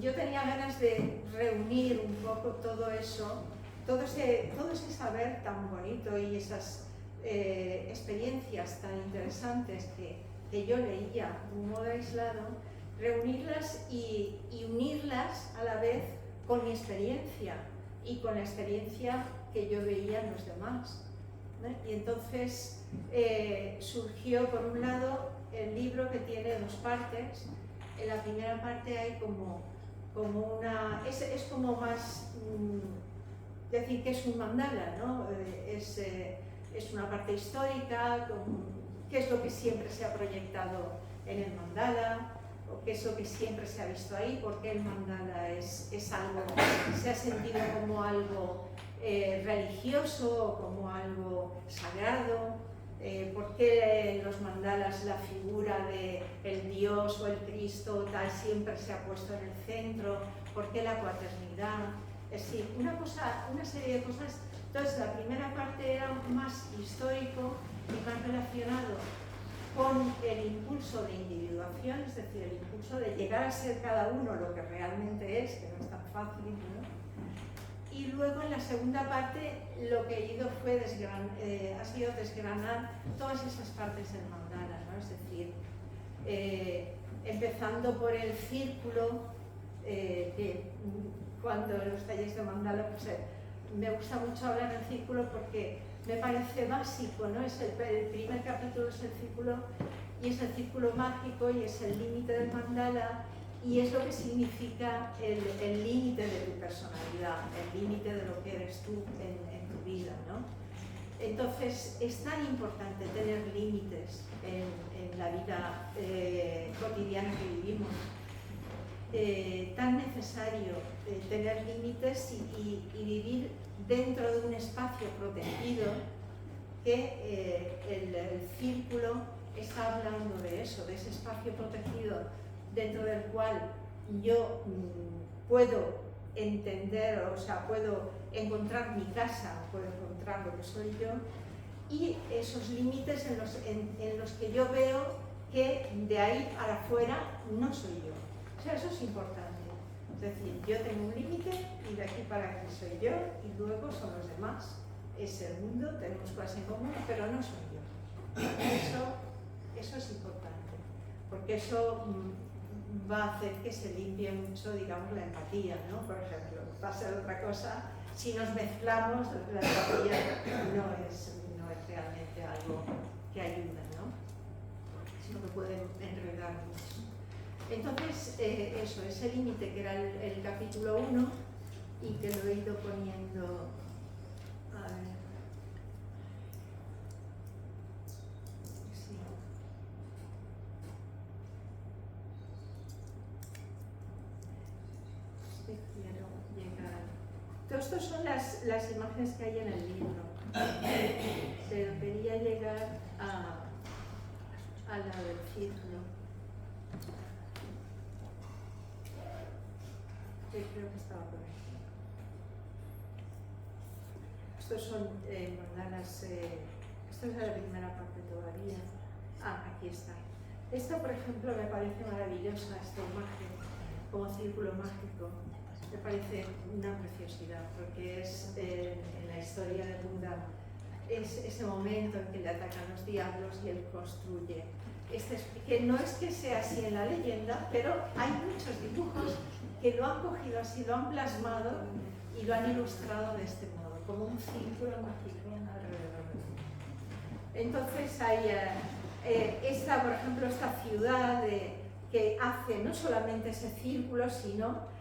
yo tenía ganas de reunir un poco todo eso, todo ese saber tan bonito y esas experiencias tan interesantes que yo leía de un modo aislado, reunirlas y unirlas a la vez con mi experiencia y con la experiencia que yo veía en los demás, ¿no? Y entonces surgió, por un lado, el libro que tiene dos partes. En la primera parte hay como una... es como más... decir que es un mandala, ¿no? Es una parte histórica, qué es lo que siempre se ha proyectado en el mandala, o qué es lo que siempre se ha visto ahí, porque el mandala es algo, se ha sentido como algo religioso o como algo sagrado, por qué en los mandalas la figura del Dios o el Cristo tal siempre se ha puesto en el centro, por qué la cuaternidad, es decir, una serie de cosas. Entonces la primera parte era más histórico y más relacionado con el impulso de individuación, es decir, el impulso de llegar a ser cada uno lo que realmente es, que no es tan fácil, ¿no? Y luego en la segunda parte lo que he ido ha sido desgranar todas esas partes del mandala, ¿no? Es decir, empezando por el círculo, que cuando en los talleres de mandala pues, me gusta mucho hablar del círculo porque me parece básico, ¿no? El primer capítulo es el círculo y es el círculo mágico y es el límite del mandala y es lo que significa el límite de tu personalidad, el límite de lo que eres tú en tu vida, ¿no? Entonces es tan importante tener límites en la vida cotidiana que vivimos, tan necesario tener límites y vivir dentro de un espacio protegido, que el círculo está hablando de eso, de ese espacio protegido dentro del cual yo puedo entender, o sea, puedo encontrar mi casa, puedo encontrar lo que soy yo, y esos límites en los que yo veo que de ahí para afuera no soy yo. O sea, eso es importante. Es decir, yo tengo un límite y de aquí para aquí soy yo y luego son los demás. Es el mundo, tenemos cosas en común, pero no soy yo. Eso es importante, porque eso va a hacer que se limpie mucho, digamos, la empatía, ¿no? Por ejemplo, va a ser otra cosa. Si nos mezclamos, la empatía no es realmente algo que ayuda, ¿no? Sino que puede enredar mucho. Entonces, eso, ese límite que era el capítulo 1 y que lo he ido poniendo, a ver, sí. Quiero llegar. Todo esto son las imágenes que hay en el libro, pero quería llegar a la del círculo. Creo que estaba por aquí. Estos son mandalas, esto es la primera parte todavía. Aquí está. Esta, por ejemplo, me parece maravillosa, esta imagen, como círculo mágico. Me parece una preciosidad, porque es en la historia de Buda, es ese momento en que le atacan los diablos y él construye. Que no es que sea así en la leyenda, pero hay muchos dibujos que lo han cogido así, lo han plasmado y lo han ilustrado de este modo, como un círculo mágico alrededor. Entonces hay por ejemplo, esta ciudad que hace no solamente ese círculo, sino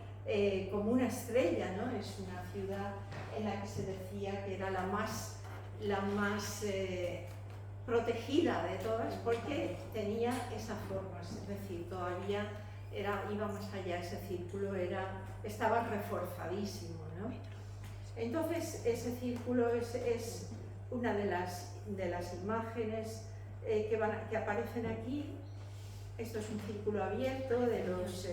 como una estrella, ¿no? Es una ciudad en la que se decía que era la más protegida de todas porque tenía esa forma, es decir, todavía iba más allá, ese círculo estaba reforzadísimo, ¿no? Entonces ese círculo es una de las imágenes que aparecen aquí. Esto es un círculo abierto de los,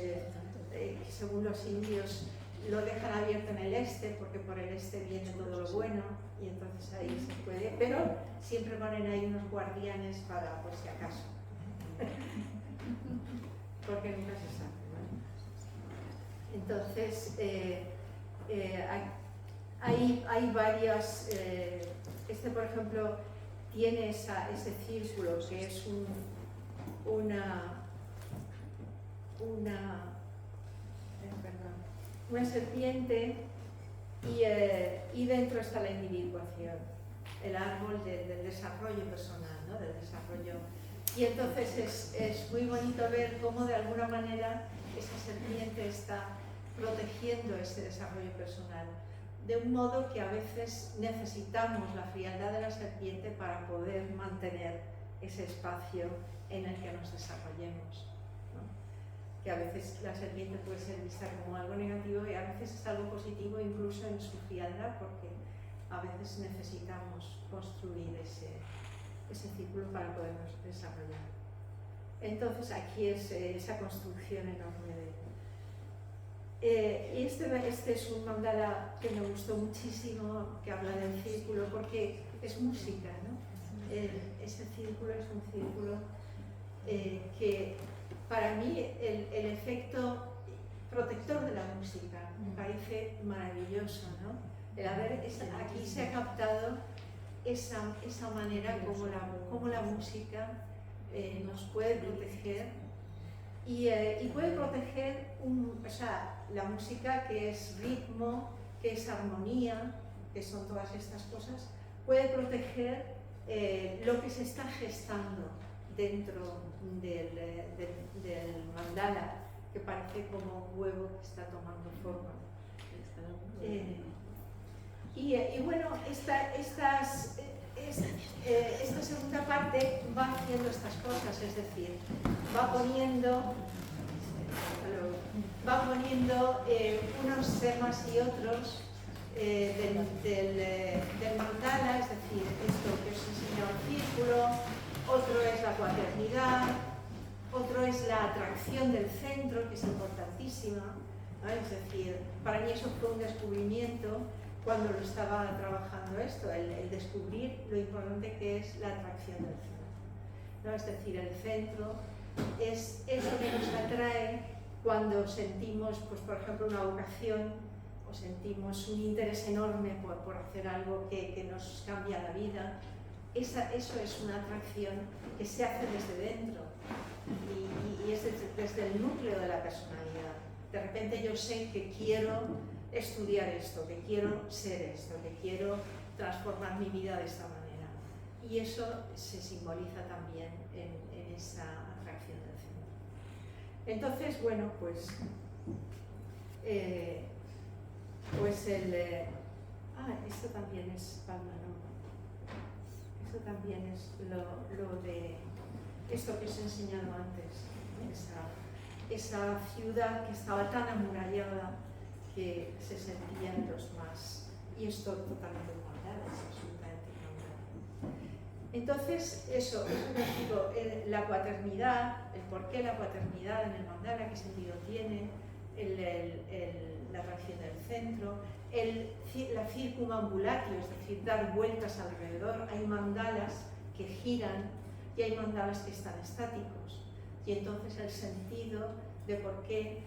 según los indios, lo dejan abierto en el este porque por el este viene todo lo bueno y entonces ahí se puede, pero siempre ponen ahí unos guardianes para por si acaso, porque nunca se sabe, ¿no? Entonces hay varias, por ejemplo tiene ese círculo que es una serpiente y dentro está la individuación, el árbol del desarrollo personal, ¿no? Del desarrollo. Y entonces es muy bonito ver cómo de alguna manera esa serpiente está protegiendo ese desarrollo personal, de un modo que a veces necesitamos la frialdad de la serpiente para poder mantener ese espacio en el que nos desarrollemos, ¿no? Que a veces la serpiente puede ser vista como algo negativo y a veces es algo positivo incluso en su frialdad, porque a veces necesitamos construir ese círculo para podernos desarrollar. Entonces aquí es esa construcción enorme y este es un mandala que me gustó muchísimo, que habla del círculo, porque es música, ¿no? Ese círculo es un círculo que para mí el efecto protector de la música me parece maravilloso, ¿no? Aquí se ha captado esa manera como la música nos puede proteger y puede proteger la música que es ritmo, que es armonía, que son todas estas cosas, puede proteger lo que se está gestando dentro del mandala, que parece como un huevo que está tomando forma. Y bueno, esta segunda parte va haciendo estas cosas, es decir, va poniendo unos temas y otros del mandala, es decir, esto que os he enseñado el círculo, otro es la cuaternidad, otro es la atracción del centro, que es importantísima, ¿no? Es decir, para mí eso fue un descubrimiento cuando lo estaba trabajando esto, el descubrir lo importante que es la atracción del centro, ¿no? Es decir, el centro es eso que nos atrae cuando sentimos, pues, por ejemplo, una vocación o sentimos un interés enorme por hacer algo que nos cambia la vida. Eso es una atracción que se hace desde dentro y es desde el núcleo de la personalidad. De repente yo sé que quiero estudiar esto, que quiero ser esto, que quiero transformar mi vida de esta manera. Y eso se simboliza también en esa atracción del centro. Entonces, bueno, esto también es palma, ¿no? Esto también es lo de esto que os he enseñado antes, esa ciudad que estaba tan amurallada que se sentían los más, y esto totalmente mandala, es absolutamente mandala. Entonces, eso les digo, la cuaternidad, el por qué la cuaternidad en el mandala, qué sentido tiene, la atracción del centro, la circumambulatio, es decir, dar vueltas alrededor. Hay mandalas que giran y hay mandalas que están estáticos. Y entonces el sentido de por qué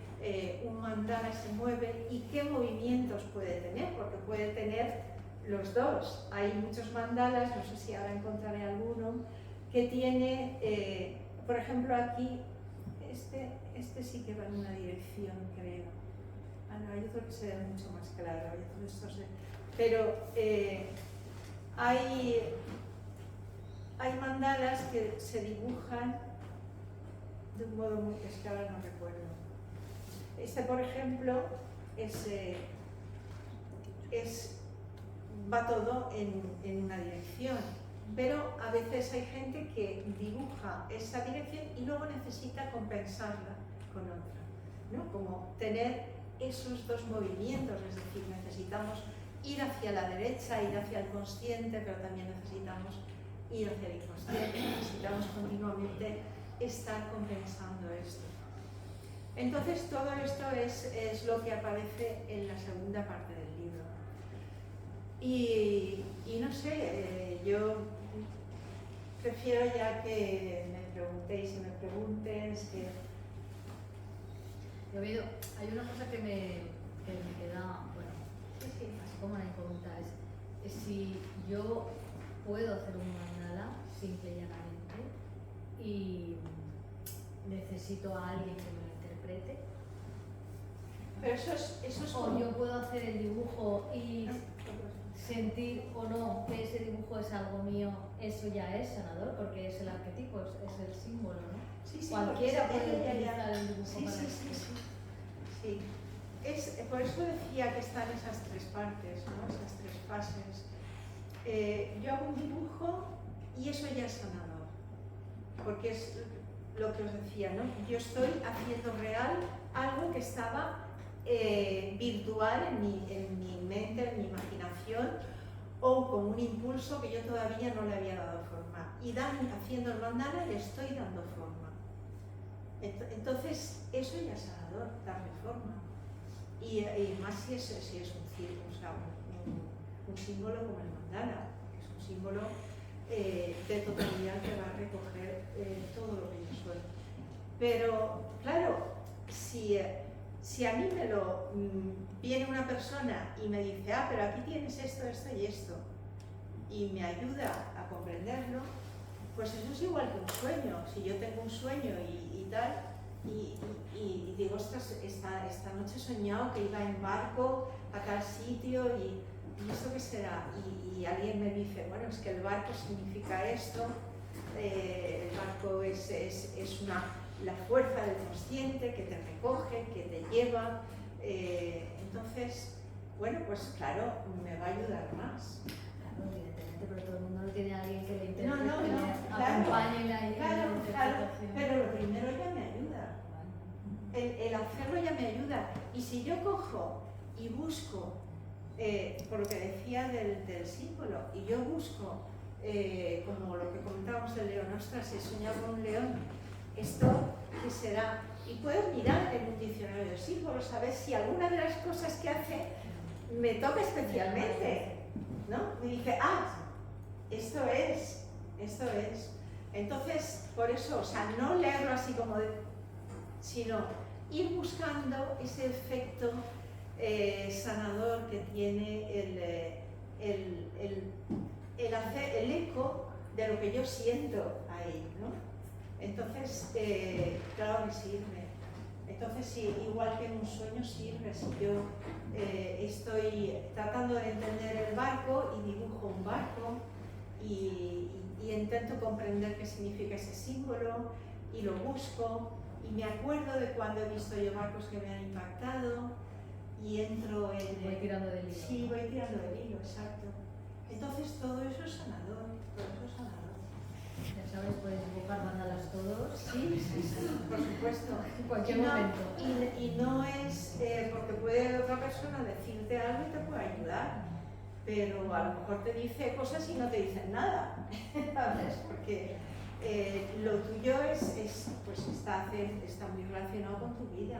un mandala se mueve y qué movimientos puede tener, porque puede tener los dos. Hay muchos mandalas, no sé si ahora encontraré alguno, que tiene, por ejemplo aquí, este sí que va en una dirección, creo. No, hay otro que se ve mucho más claro, pero hay mandalas que se dibujan de un modo muy, es que ahora no recuerdo. Por ejemplo, va todo en una dirección, pero a veces hay gente que dibuja esa dirección y luego necesita compensarla con otra, ¿no? Como tener esos dos movimientos, es decir, necesitamos ir hacia la derecha, ir hacia el consciente, pero también necesitamos ir hacia el inconsciente, necesitamos continuamente estar compensando esto. Entonces todo esto es lo que aparece en la segunda parte del libro. Y no sé, yo prefiero ya que me preguntéis y me preguntes. Hay una cosa que me queda, bueno, Sí. así como una incógnita, es si yo puedo hacer un mandala simple y llanamente y necesito a alguien que me lo interprete. Pero eso es O como... yo puedo hacer el dibujo y sentir o no que ese dibujo es algo mío, eso ya es sanador, porque es el arquetipo, es el símbolo, ¿no? Sí, Cualquiera porque puede utilizar el dibujo sí, para sí, esto. sí. Por eso decía que están esas tres partes, ¿no? Esas tres fases. Yo hago un dibujo y eso ya es sanador, porque es lo que os decía, ¿no? Yo estoy haciendo real algo que estaba virtual en mi mente, en mi imaginación, o con un impulso que yo todavía no le había dado forma. Y haciendo el mandala le estoy dando forma. Entonces, eso ya es sanador, darle forma. Y más si es un símbolo como el mandala, que es un símbolo de totalidad que va a recoger todo lo que yo soy. Pero, claro, si a mí viene una persona y me dice, pero aquí tienes esto, esto y esto, y me ayuda a comprenderlo, pues eso es igual que un sueño. Si yo tengo un sueño y tal, y digo, ostras, esta noche he soñado que iba en barco a tal sitio y ¿esto qué será? Y alguien me dice, bueno, es que el barco significa esto, el barco es la fuerza del consciente que te recoge, que te lleva, entonces, bueno, pues claro, me va a ayudar más. Claro, evidentemente, pero todo el mundo no tiene a alguien que le interese, No, que le acompañe en la interpretación. Pero lo primero ya me ayuda. El hacerlo ya me ayuda. Y si yo cojo y busco, por lo que decía del símbolo, y yo busco, como lo que comentábamos del león, ostras, he soñado con un león, ¿esto qué será? Y puedo mirar en un diccionario de símbolos a ver si alguna de las cosas que hace me toca especialmente, ¿no? Me dice, esto es. Entonces, por eso, o sea, no leerlo así como sino ir buscando ese efecto sanador que tiene el eco de lo que yo siento ahí, ¿no? Entonces, claro, me sirve. Entonces, sí, igual que en un sueño sirve. Si yo estoy tratando de entender el barco y dibujo un barco y intento comprender qué significa ese símbolo y lo busco y me acuerdo de cuando he visto yo barcos que me han impactado y entro en... Voy tirando del hilo. Sí, voy tirando del hilo, exacto. Entonces todo eso es sanador, Ya sabes, puedes dibujar mandalas todos. Sí, por supuesto. En cualquier momento. Y no es porque puede otra persona decirte algo y te puede ayudar, pero a lo mejor te dice cosas y no te dicen nada, ¿sabes? Porque lo tuyo pues está muy relacionado con tu vida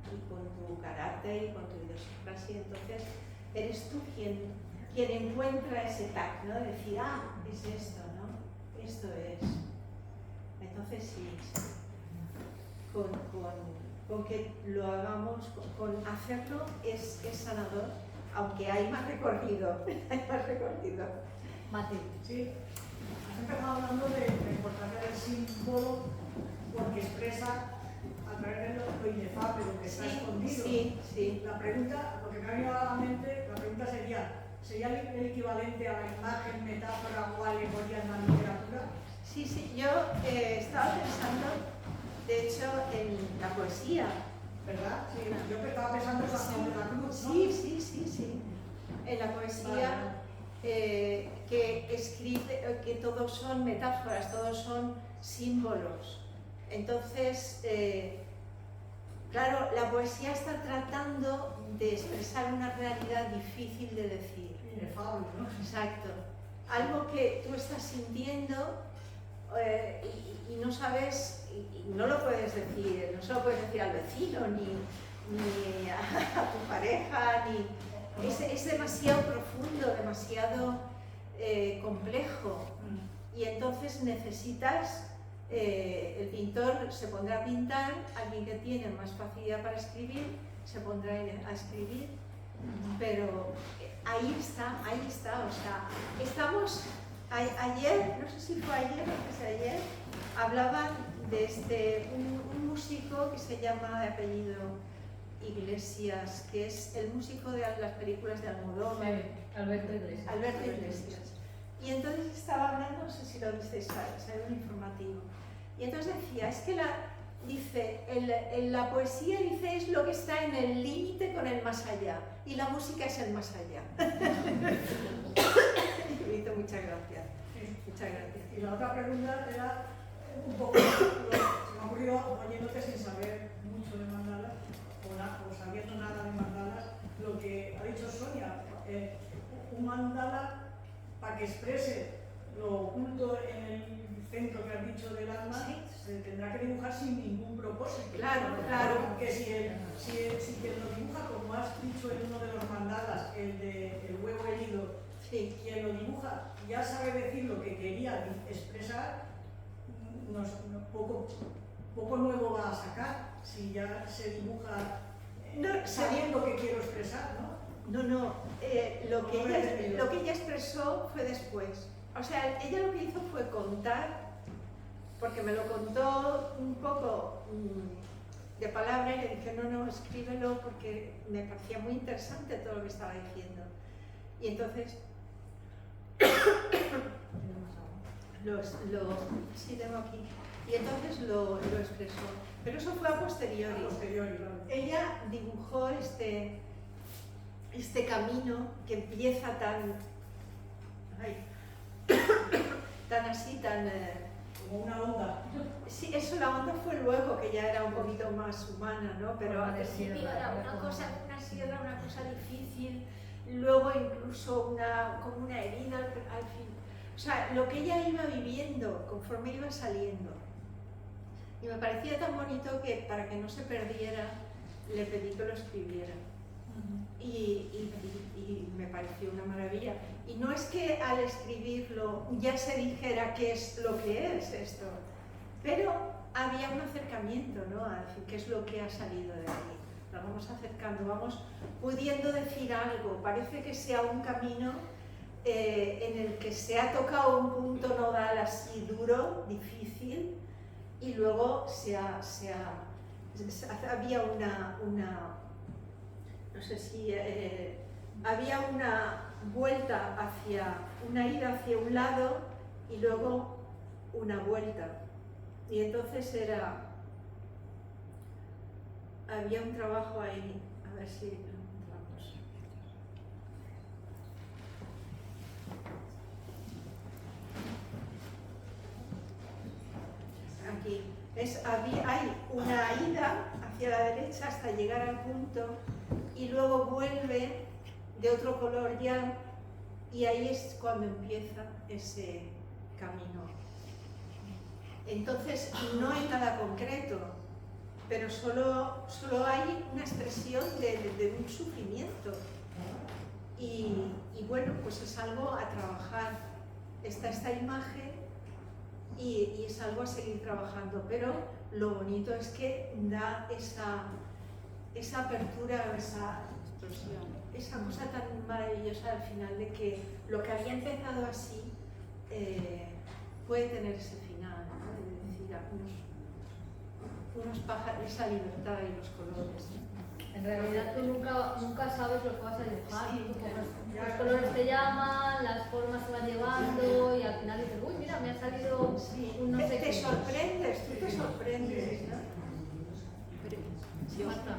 y con tu carácter y con tu idiosincrasia. Entonces eres tú quien encuentra ese tacto, ¿no? De decir, es esto, ¿no? Esto es. Entonces sí. Con que lo hagamos, con hacerlo es sanador, aunque hay más recorrido. Mati. Sí, has empezado hablando de la importancia del símbolo porque expresa a través de lo inefable, lo que está escondido. Sí. La pregunta, lo que me ha venido a la mente, la pregunta ¿sería el equivalente a la imagen, metáfora o alegoría en la literatura? Sí, yo estaba pensando, de hecho, en la poesía. ¿verdad? Sí, yo estaba pensando en San Juan de la Cruz, ¿no? Sí. En la poesía que escribe, que todos son metáforas, todos son símbolos. Entonces, claro, la poesía está tratando de expresar una realidad difícil de decir. Inefable, ¿no? Exacto. Algo que tú estás sintiendo y no sabes, y no lo puedes decir, no se lo puedes decir al vecino, ni a tu pareja, ni... Es demasiado profundo, demasiado complejo. Y entonces necesitas, el pintor se pondrá a pintar, alguien que tiene más facilidad para escribir, se pondrá a escribir, pero ahí está, o sea, estamos, ayer, no sé si fue ayer o antes de ayer, hablaban de un músico que se llama de apellido Iglesias, que es el músico de las películas de Almodóvar. Sí, Alberto Iglesias. Alberto Iglesias. Y entonces estaba hablando, no sé si lo visteis, salió un informativo. Y entonces decía, es que la poesía, dice, es lo que está en el límite con el más allá. Y la música es el más allá. Me hizo muchas gracias. Muchas gracias. Y la otra pregunta era un poco, se me ha ocurrido oyéndote sin saber mucho de mandalas, o sabiendo nada de mandalas, lo que ha dicho Sonia, un mandala para que exprese lo oculto en el centro que has dicho del alma, Sí. se tendrá que dibujar sin ningún propósito. Claro. Que si quien lo dibuja, como has dicho en uno de los mandalas, el de el huevo herido, Sí. quien lo dibuja ya sabe decir lo que quería expresar, poco nuevo va a sacar si ya se dibuja sabiendo que quiero expresar, ¿no? No, lo que ella expresó fue después. O sea, ella lo que hizo fue contar, porque me lo contó un poco de palabra y le dije, no, escríbelo porque me parecía muy interesante todo lo que estaba diciendo. Y entonces, sí, tengo aquí. Y entonces lo expresó. Pero eso fue a posteriori. Claro. Ella dibujó este camino que empieza tan así, Como una onda. Sí, eso la onda fue luego, que ya era un poquito más humana, ¿no? Pero al principio era una sierra, una cosa difícil, luego incluso como una herida al fin. O sea, lo que ella iba viviendo conforme iba saliendo. Y me parecía tan bonito que para que no se perdiera, le pedí que lo escribiera. Y me pareció una maravilla. Y no es que al escribirlo ya se dijera qué es lo que es esto, pero había un acercamiento, ¿no? A decir qué es lo que ha salido de ahí. Nos vamos acercando, vamos pudiendo decir algo. Parece que sea un camino en el que se ha tocado un punto nodal así duro, difícil, y luego había no sé si había una vuelta una ida hacia un lado y luego una vuelta. Y entonces había un trabajo ahí, a ver si lo encontramos. Aquí, hay una ida hacia la derecha hasta llegar al punto y luego vuelve de otro color ya, y ahí es cuando empieza ese camino. Entonces no hay nada concreto, pero solo hay una expresión de un sufrimiento. Y bueno, pues es algo a trabajar. Está esta imagen y es algo a seguir trabajando, pero lo bonito es que da esa apertura, esa explosión, esa cosa tan maravillosa al final de que lo que había empezado así puede tener ese final, ¿no? De decir unos pájaros, esa libertad y los colores. En realidad tú nunca sabes lo que vas a dibujar. Sí, Los colores te llaman, las formas se van llevando y al final dices, uy, mira, me ha salido un no sé qué. Te sorprendes, tú te sorprendes, ¿no? Sí, Marta.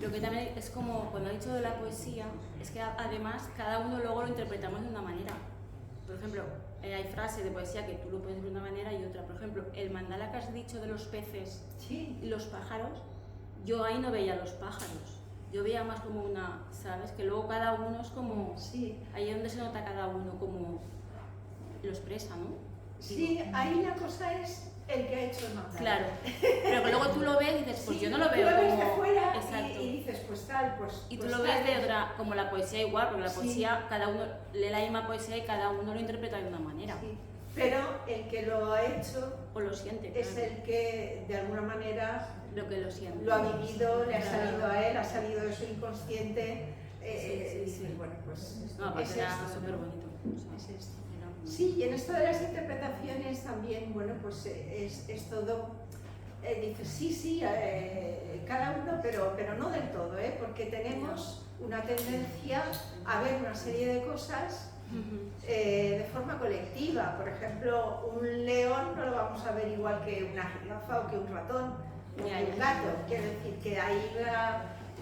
Lo que también es como, cuando ha dicho de la poesía, es que además cada uno luego lo interpretamos de una manera. Por ejemplo, hay frases de poesía que tú lo puedes ver de una manera y otra. Por ejemplo, el mandala que has dicho de los peces Sí, y los pájaros, yo ahí no veía los pájaros. Yo veía más como una, ¿sabes? Que luego cada uno es como, sí. ahí es donde se nota cada uno como lo expresa, ¿no? Sí, ahí la cosa es el que ha hecho el mandala. Claro, pero que luego tú lo ves y dices, pues Sí, yo no lo tú veo lo ves como... de fuera Exacto. y dices, pues tal, pues... Y tú pues lo ves tal. de otra, como la poesía igual, porque la Sí. poesía, cada uno lee la misma poesía y cada uno lo interpreta de una manera. Sí, pero el que lo ha hecho O lo siente, es claro. el que de alguna manera Lo que lo siente. lo ha vivido, le ha Claro. salido a él, ha salido de su inconsciente. Sí. Dices, bueno, pues No, aparte es era esto, súper ¿no? bonito. Es esto. Sí, y en esto de las interpretaciones también, bueno, pues es todo, dices, sí, cada uno, pero no del todo, porque tenemos una tendencia a ver una serie de cosas de forma colectiva. Por ejemplo, un león no lo vamos a ver igual que una jirafa o que un ratón o que un gato. Quiero decir que hay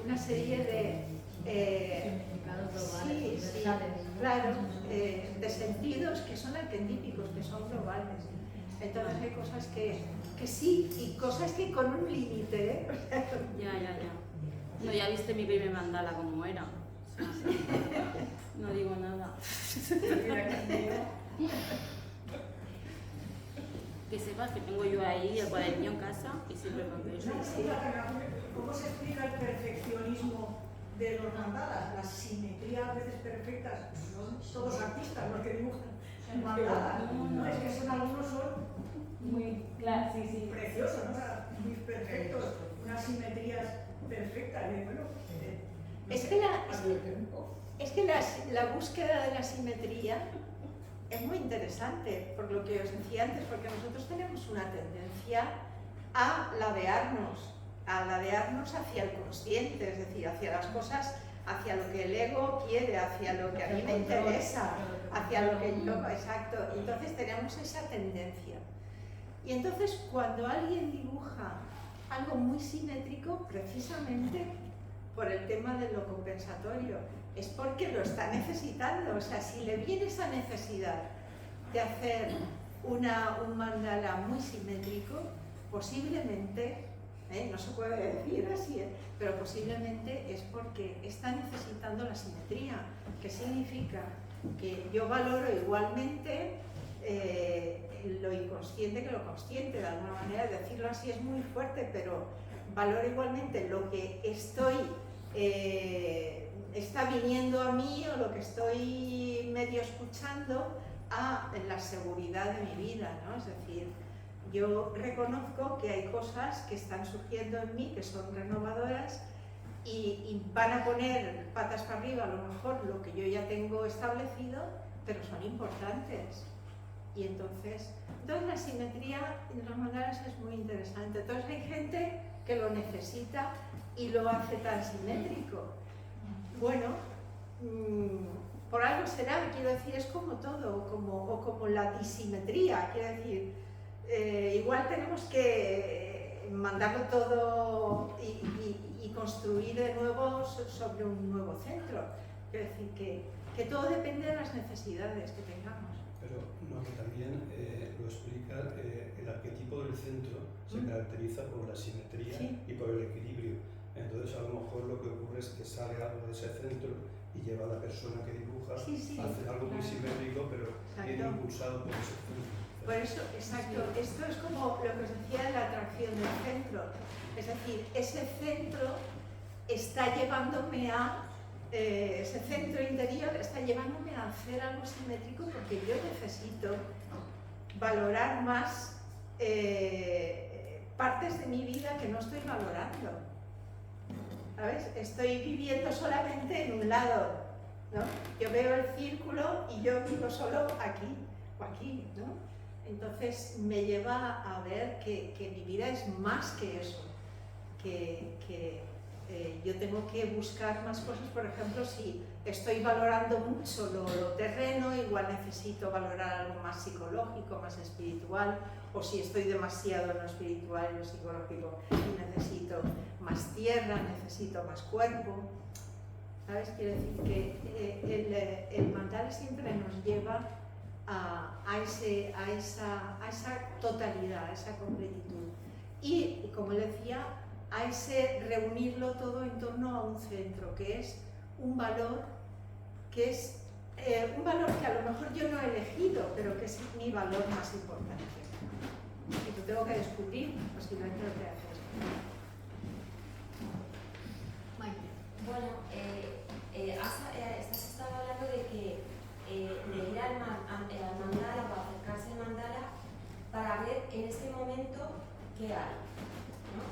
una serie de... Significados globales, sí, universales. claro, de sentidos que son arquetípicos, que son globales. Entonces hay cosas que sí y cosas que con un límite, ¿eh? Ya. No, ya viste mi primer mandala como era. O sea, no digo nada. Que sepas que tengo yo ahí el cuaderno en casa y siempre cuando eso. ¿Cómo se explica el perfeccionismo de los mandalas? La simetría a veces perfectas. Son todos artistas los que dibujan mandalas. No, es que algunos son Muy claro, sí. preciosos, ¿no? O sea, muy perfectos, unas simetrías perfectas. Y bueno, Es que la búsqueda de la simetría es muy interesante, por lo que os decía antes, porque nosotros tenemos una tendencia a ladearnos hacia el consciente, es decir, hacia las cosas, hacia lo que el ego quiere, hacia lo que a mí me interesa, hacia lo que yo, exacto. Entonces tenemos esa tendencia. Y entonces cuando alguien dibuja algo muy simétrico, precisamente por el tema de lo compensatorio, es porque lo está necesitando. O sea, si le viene esa necesidad de hacer un mandala muy simétrico, posiblemente, no se puede decir así, pero posiblemente es porque está necesitando la simetría, que significa que yo valoro igualmente lo inconsciente que lo consciente. De alguna manera, decirlo así es muy fuerte, pero valoro igualmente lo que está viniendo a mí o lo que estoy medio escuchando en la seguridad de mi vida, ¿no? Es decir, yo reconozco que hay cosas que están surgiendo en mí que son renovadoras y van a poner patas para arriba a lo mejor lo que yo ya tengo establecido, pero son importantes. Y entonces la simetría en los mandalas es muy interesante. Entonces hay gente que lo necesita y lo hace tan simétrico. Bueno, por algo será, quiero decir, es como todo, o como la disimetría, quiero decir, igual tenemos que mandarlo todo y construir de nuevo sobre un nuevo centro. Quiero decir que todo depende de las necesidades que tengamos. Pero no, que también lo explica, el arquetipo del centro se caracteriza por la simetría y por el equilibrio. Entonces a lo mejor lo que ocurre es que sale algo de ese centro y lleva a la persona que dibuja a hacer algo muy simétrico, pero bien impulsado por ese centro. Por eso, exacto, esto es como lo que os decía de la atracción del centro. Es decir, ese centro está llevándome ese centro interior está llevándome a hacer algo simétrico porque yo necesito valorar más partes de mi vida que no estoy valorando. ¿Sabes? Estoy viviendo solamente en un lado, ¿no? Yo veo el círculo y yo vivo solo aquí o aquí, ¿no? Entonces me lleva a ver que mi vida es más que eso, que yo tengo que buscar más cosas. Por ejemplo, si estoy valorando mucho lo terreno, igual necesito valorar algo más psicológico, más espiritual, o si estoy demasiado en lo espiritual y lo psicológico y necesito más más tierra, necesito más cuerpo. ¿Sabes? Quiero decir que el mandala siempre nos lleva a esa totalidad, a esa completitud. Y, como decía, a ese reunirlo todo en torno a un centro, que es un valor que es un valor que a lo mejor yo no he elegido, pero que es mi valor más importante. Y lo tengo que descubrir, posiblemente lo tenga que descubrir. Bueno, estás estado hablando de que de ir al mandala o acercarse al mandala para ver en este momento qué hay, ¿no?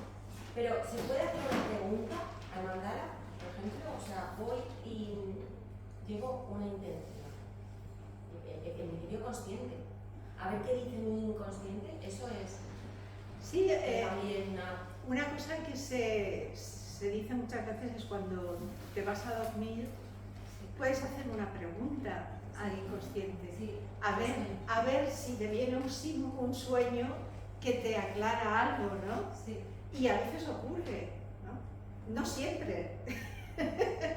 Pero ¿se puede hacer una pregunta al mandala, por ejemplo? O sea, voy y llevo una intención, en principio consciente. A ver qué dice mi inconsciente, eso es Sí, también una cosa que se dice muchas veces es cuando te vas a dormir, puedes hacer una pregunta al inconsciente. Sí. A ver si te viene un sueño que te aclara algo, ¿no? Sí. Y a veces ocurre, ¿no? No siempre.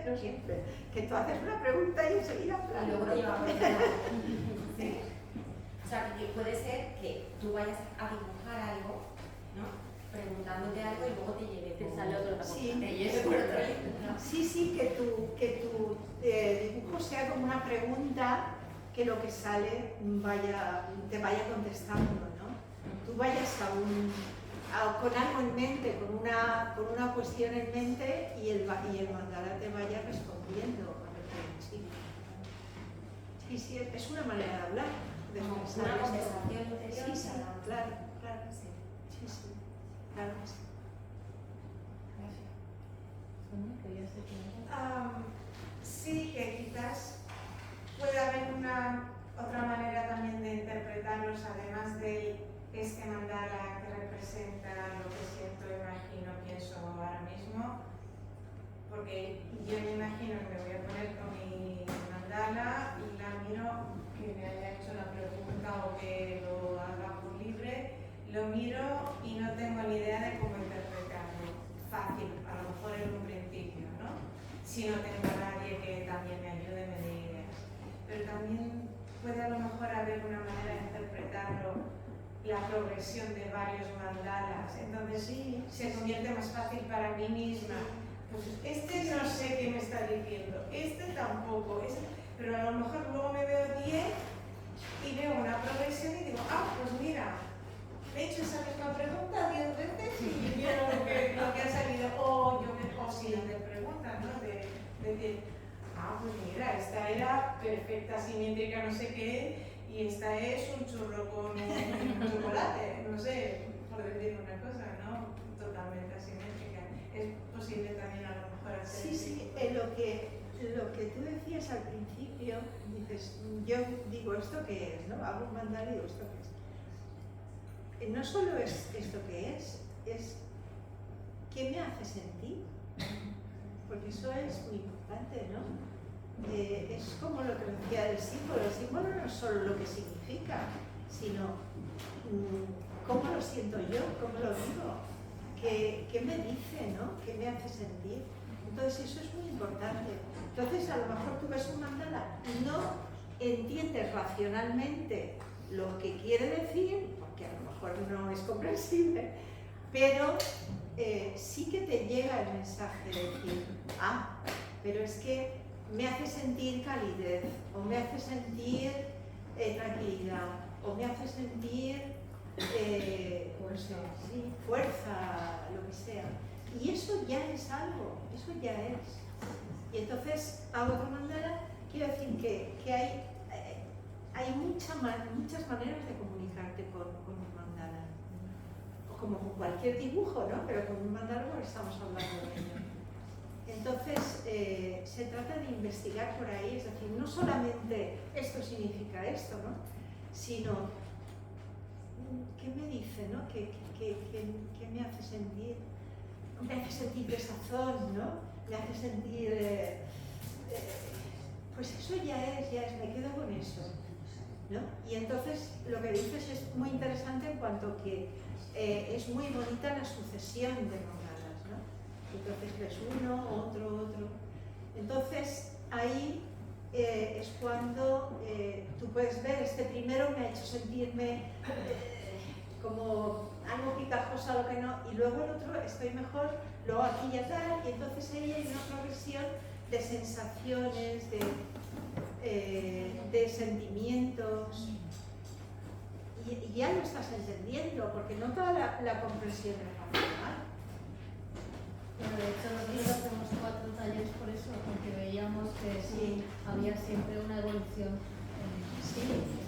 No siempre. Que tú haces una pregunta y enseguida Y luego te lleva a pensar. Sí. O sea, que puede ser que tú vayas a dibujar algo, ¿no? Preguntándote algo y luego te lleve Te sale otra cosa. Sí. Te lleve por otro lado. Sí, que tu dibujo sea como una pregunta que lo que sale te vaya contestando, ¿no? Tú vayas con algo en mente, con una cuestión en mente y el mandala te vaya respondiendo a lo que sí. Sí, es una manera de hablar, de Como expresar una esto. conversación interior. Sí, claro. Sí. Sí, claro que sí. Sí, que quizás puede haber otra manera también de interpretarlos, además de este mandala que representa lo que siento, imagino, pienso ahora mismo, porque yo me imagino que me voy a poner con mi mandala y la miro, que me haya hecho la pregunta o que lo haga por libre, lo miro y no tengo ni idea de cómo interpretarlo. Fácil, a lo mejor en un principio, ¿no? Si no tengo a nadie que también me ayude, me dé ideas. Pero también puede a lo mejor haber una manera de interpretarlo, la progresión de varios mandalas. Entonces sí, se convierte más fácil para mí misma. Pues este no sé qué me está diciendo, este tampoco, pero a lo mejor luego me veo 10 y veo una progresión y digo, pues mira, he hecho esa misma pregunta 10 veces y mira lo que ha salido. O siguiente pregunta, ¿no? De decir, pues mira, esta era perfecta, simétrica, no sé qué, y esta es un churro con un chocolate, no sé, por decir una cosa, ¿no? Totalmente asimétrica. Es posible también a lo mejor hacer. Sí, lo que tú decías al principio, dices, yo digo, ¿esto qué es? ¿No? Hago un mandala y digo, ¿esto qué es? No solo es esto que es qué me hace sentir, porque eso es muy importante, ¿no? Es como lo que decía del símbolo. El símbolo no es solo lo que significa, sino cómo lo siento yo, cómo lo vivo, qué me dice, ¿no? ¿Qué me hace sentir? Entonces eso es muy importante. Entonces a lo mejor tú ves un mandala y no entiendes racionalmente lo que quiere decir, porque a lo mejor no es comprensible, pero sí que te llega el mensaje de decir, pero es que me hace sentir calidez, o me hace sentir tranquilidad, o me hace sentir fuerza, lo que sea. Y eso ya es algo, eso ya es. Y entonces hago otro mandala, quiero decir que hay muchas maneras de comunicarte con un mandala. O como con cualquier dibujo, ¿no? Pero con un mandala porque estamos hablando de ello. Entonces, se trata de investigar por ahí, es decir, no solamente esto significa esto, ¿no? Sino, ¿qué me dice, no? ¿Qué me hace sentir? Me hace sentir desazón, ¿no? Me hace sentir... pues eso ya es, me quedo con eso, ¿no? Y entonces, lo que dices es muy interesante en cuanto que es muy bonita la sucesión de mandalas, ¿no? Entonces ves uno, otro. Entonces ahí es cuando tú puedes ver, este primero me ha hecho sentirme como algo picajoso, algo que no, y luego el otro estoy mejor, luego aquí ya tal, y entonces ahí hay una progresión de sensaciones, de sentimientos, y ya lo estás entendiendo, porque no toda la comprensión es racional. Bueno, de hecho nosotros hacemos 4 talleres por eso, porque veíamos que Sí. había siempre una evolución en las conciencias.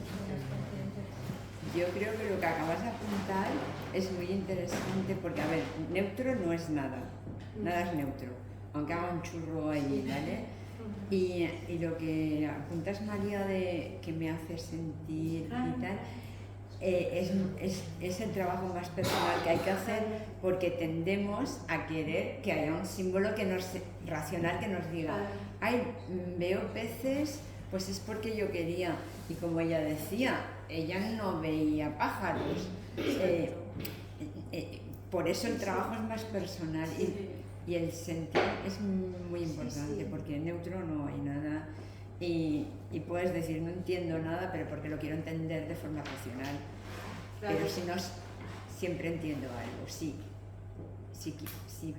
Yo creo que lo que acabas de apuntar es muy interesante porque, a ver, neutro no es nada, nada es neutro, aunque haga un churro ahí, ¿vale? Y lo que apuntas, María, de que me hace sentir y tal, es el trabajo más personal que hay que hacer, porque tendemos a querer que haya un símbolo racional que nos diga, ay, veo peces, pues es porque yo quería. Y como ella decía, ella no veía pájaros. Por eso el trabajo es más personal y el sentir es muy importante, porque en neutro no hay nada. Y puedes decir, no entiendo nada, pero porque lo quiero entender de forma racional. Claro. Pero si no, siempre entiendo algo, sí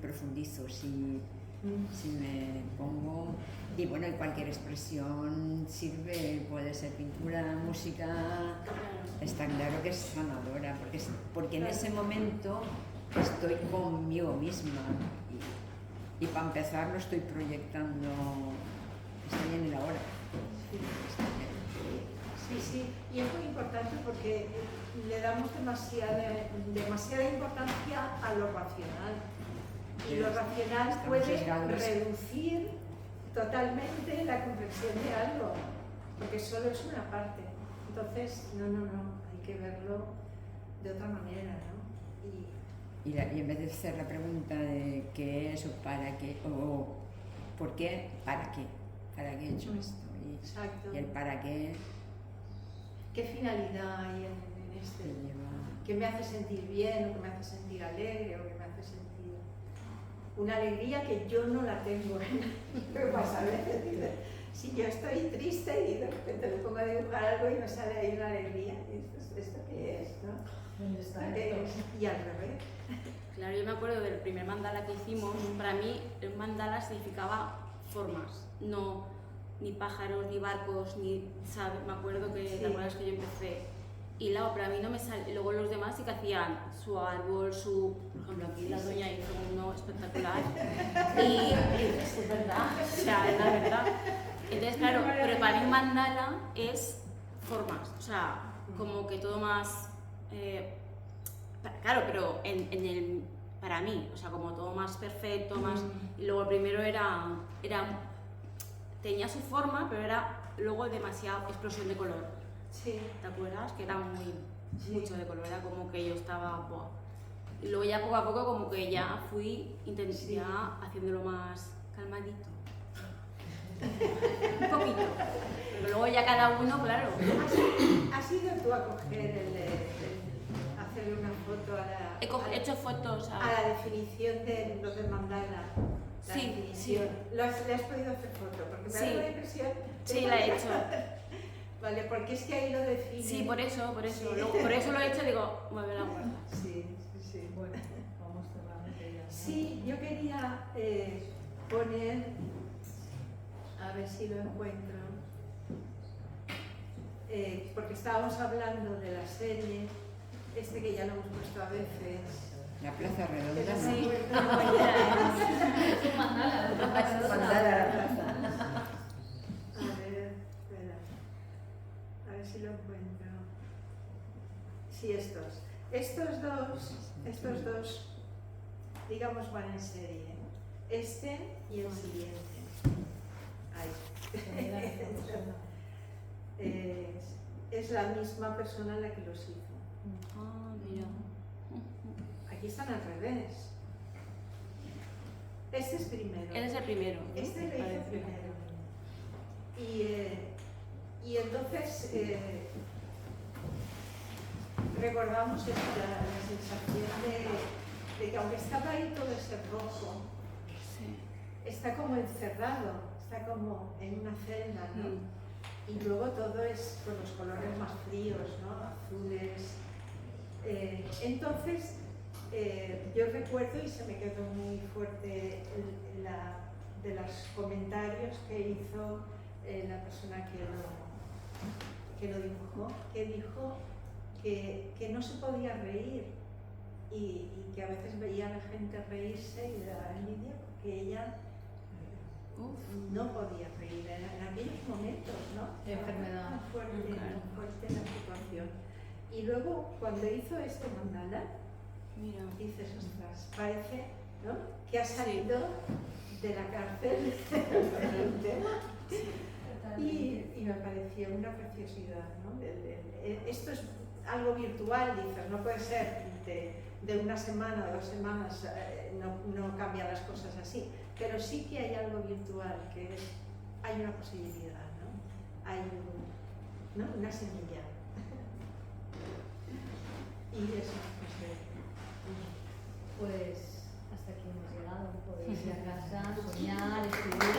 profundizo, si me pongo. Y bueno, y cualquier expresión sirve, puede ser pintura, música, está claro que es sanadora, porque en ese momento estoy conmigo misma. Y para empezar, no estoy proyectando, estoy en el ahora. Sí, y es muy importante porque le damos demasiada importancia a lo racional. Y lo racional puede reducir totalmente la comprensión de algo, porque solo es una parte. Entonces, no, hay que verlo de otra manera, ¿no? Y en vez de hacer la pregunta de qué es o para qué, o por qué, para qué he hecho esto. Exacto. Y el para qué. ¿Qué finalidad hay en este? ¿Qué me hace sentir bien o que me hace sentir alegre o que me hace sentir una alegría que yo no la tengo? ¿Qué pasa a veces? Si yo estoy triste y de repente me pongo a dibujar algo y me sale ahí una alegría, ¿esto qué es? ¿No? ¿Dónde está esto? Y al revés. Claro, yo me acuerdo del primer mandala que hicimos, para mí el mandala significaba formas, no ni pájaros, ni barcos, ¿sabes? Me acuerdo que, ¿te acuerdas que yo empecé? Y luego, para mí no me sale, luego los demás sí que hacían su árbol, por ejemplo, aquí la doña hizo uno espectacular, y es verdad, o sea, es la verdad. Entonces, claro, pero para mí un mandala es formas, o sea, como que todo más, claro, pero para mí, o sea, como todo más perfecto, más, y luego el primero tenía su forma, pero era luego demasiada explosión de color. Sí. ¿Te acuerdas? Que era mucho de color, era como que yo estaba... ¡buah! Y luego ya poco a poco como que ya fui ya haciéndolo más calmadito. Un poquito. Pero luego ya cada uno, claro. ¿Has ido tú a coger hacerle una foto a la... He hecho fotos a la definición de los del mandala? Sí. ¿Le has podido hacer foto? Porque me da la impresión... Sí, la he hecho. Vale, porque es que ahí lo define. Sí, por eso. Sí. Por eso lo he hecho, digo, mueve la guarda. Sí. Bueno, vamos cerrando ya, ¿no? Sí, yo quería poner, a ver si lo encuentro, porque estábamos hablando de la serie, que ya lo hemos puesto a veces. La Plaza Redonda. Pero ¿no? sí, Es un mandala, ¿no? Mandala a la plaza. A ver, espera. A ver si lo encuentro. Sí, estos. Estos dos, digamos, van en serie. Este y el siguiente. Ahí. Es la misma persona la que los hizo. Ah, mira. Aquí están al revés. Este es primero. Él es el primero. ¿no? Este lo hizo Parece. primero. Y entonces recordamos la sensación de que aunque estaba ahí todo ese rojo, encerrado, está como en una celda, ¿no? Y luego todo es con los colores más fríos, ¿no? Azules. Entonces, yo recuerdo, y se me quedó muy fuerte de los comentarios que hizo la persona que lo dibujó, que dijo que no se podía reír y que a veces veía a la gente reírse y le daba envidia porque ella no podía reír en aquellos momentos, ¿no? De enfermedad. Tan fuerte la situación. Y luego, cuando hizo este mandala, Mira. dices, ostras, parece, ¿no?, que ha salido de la cárcel el tema. Y me pareció una preciosidad, ¿no? Esto es algo virtual, dices, no puede ser de una semana o 2 semanas, no cambian las cosas así, pero sí que hay algo virtual, que hay una posibilidad, ¿no? Hay una semilla. Y eso, no sé. Pues hasta aquí hemos llegado. Podéis ir a casa, soñar, escribir.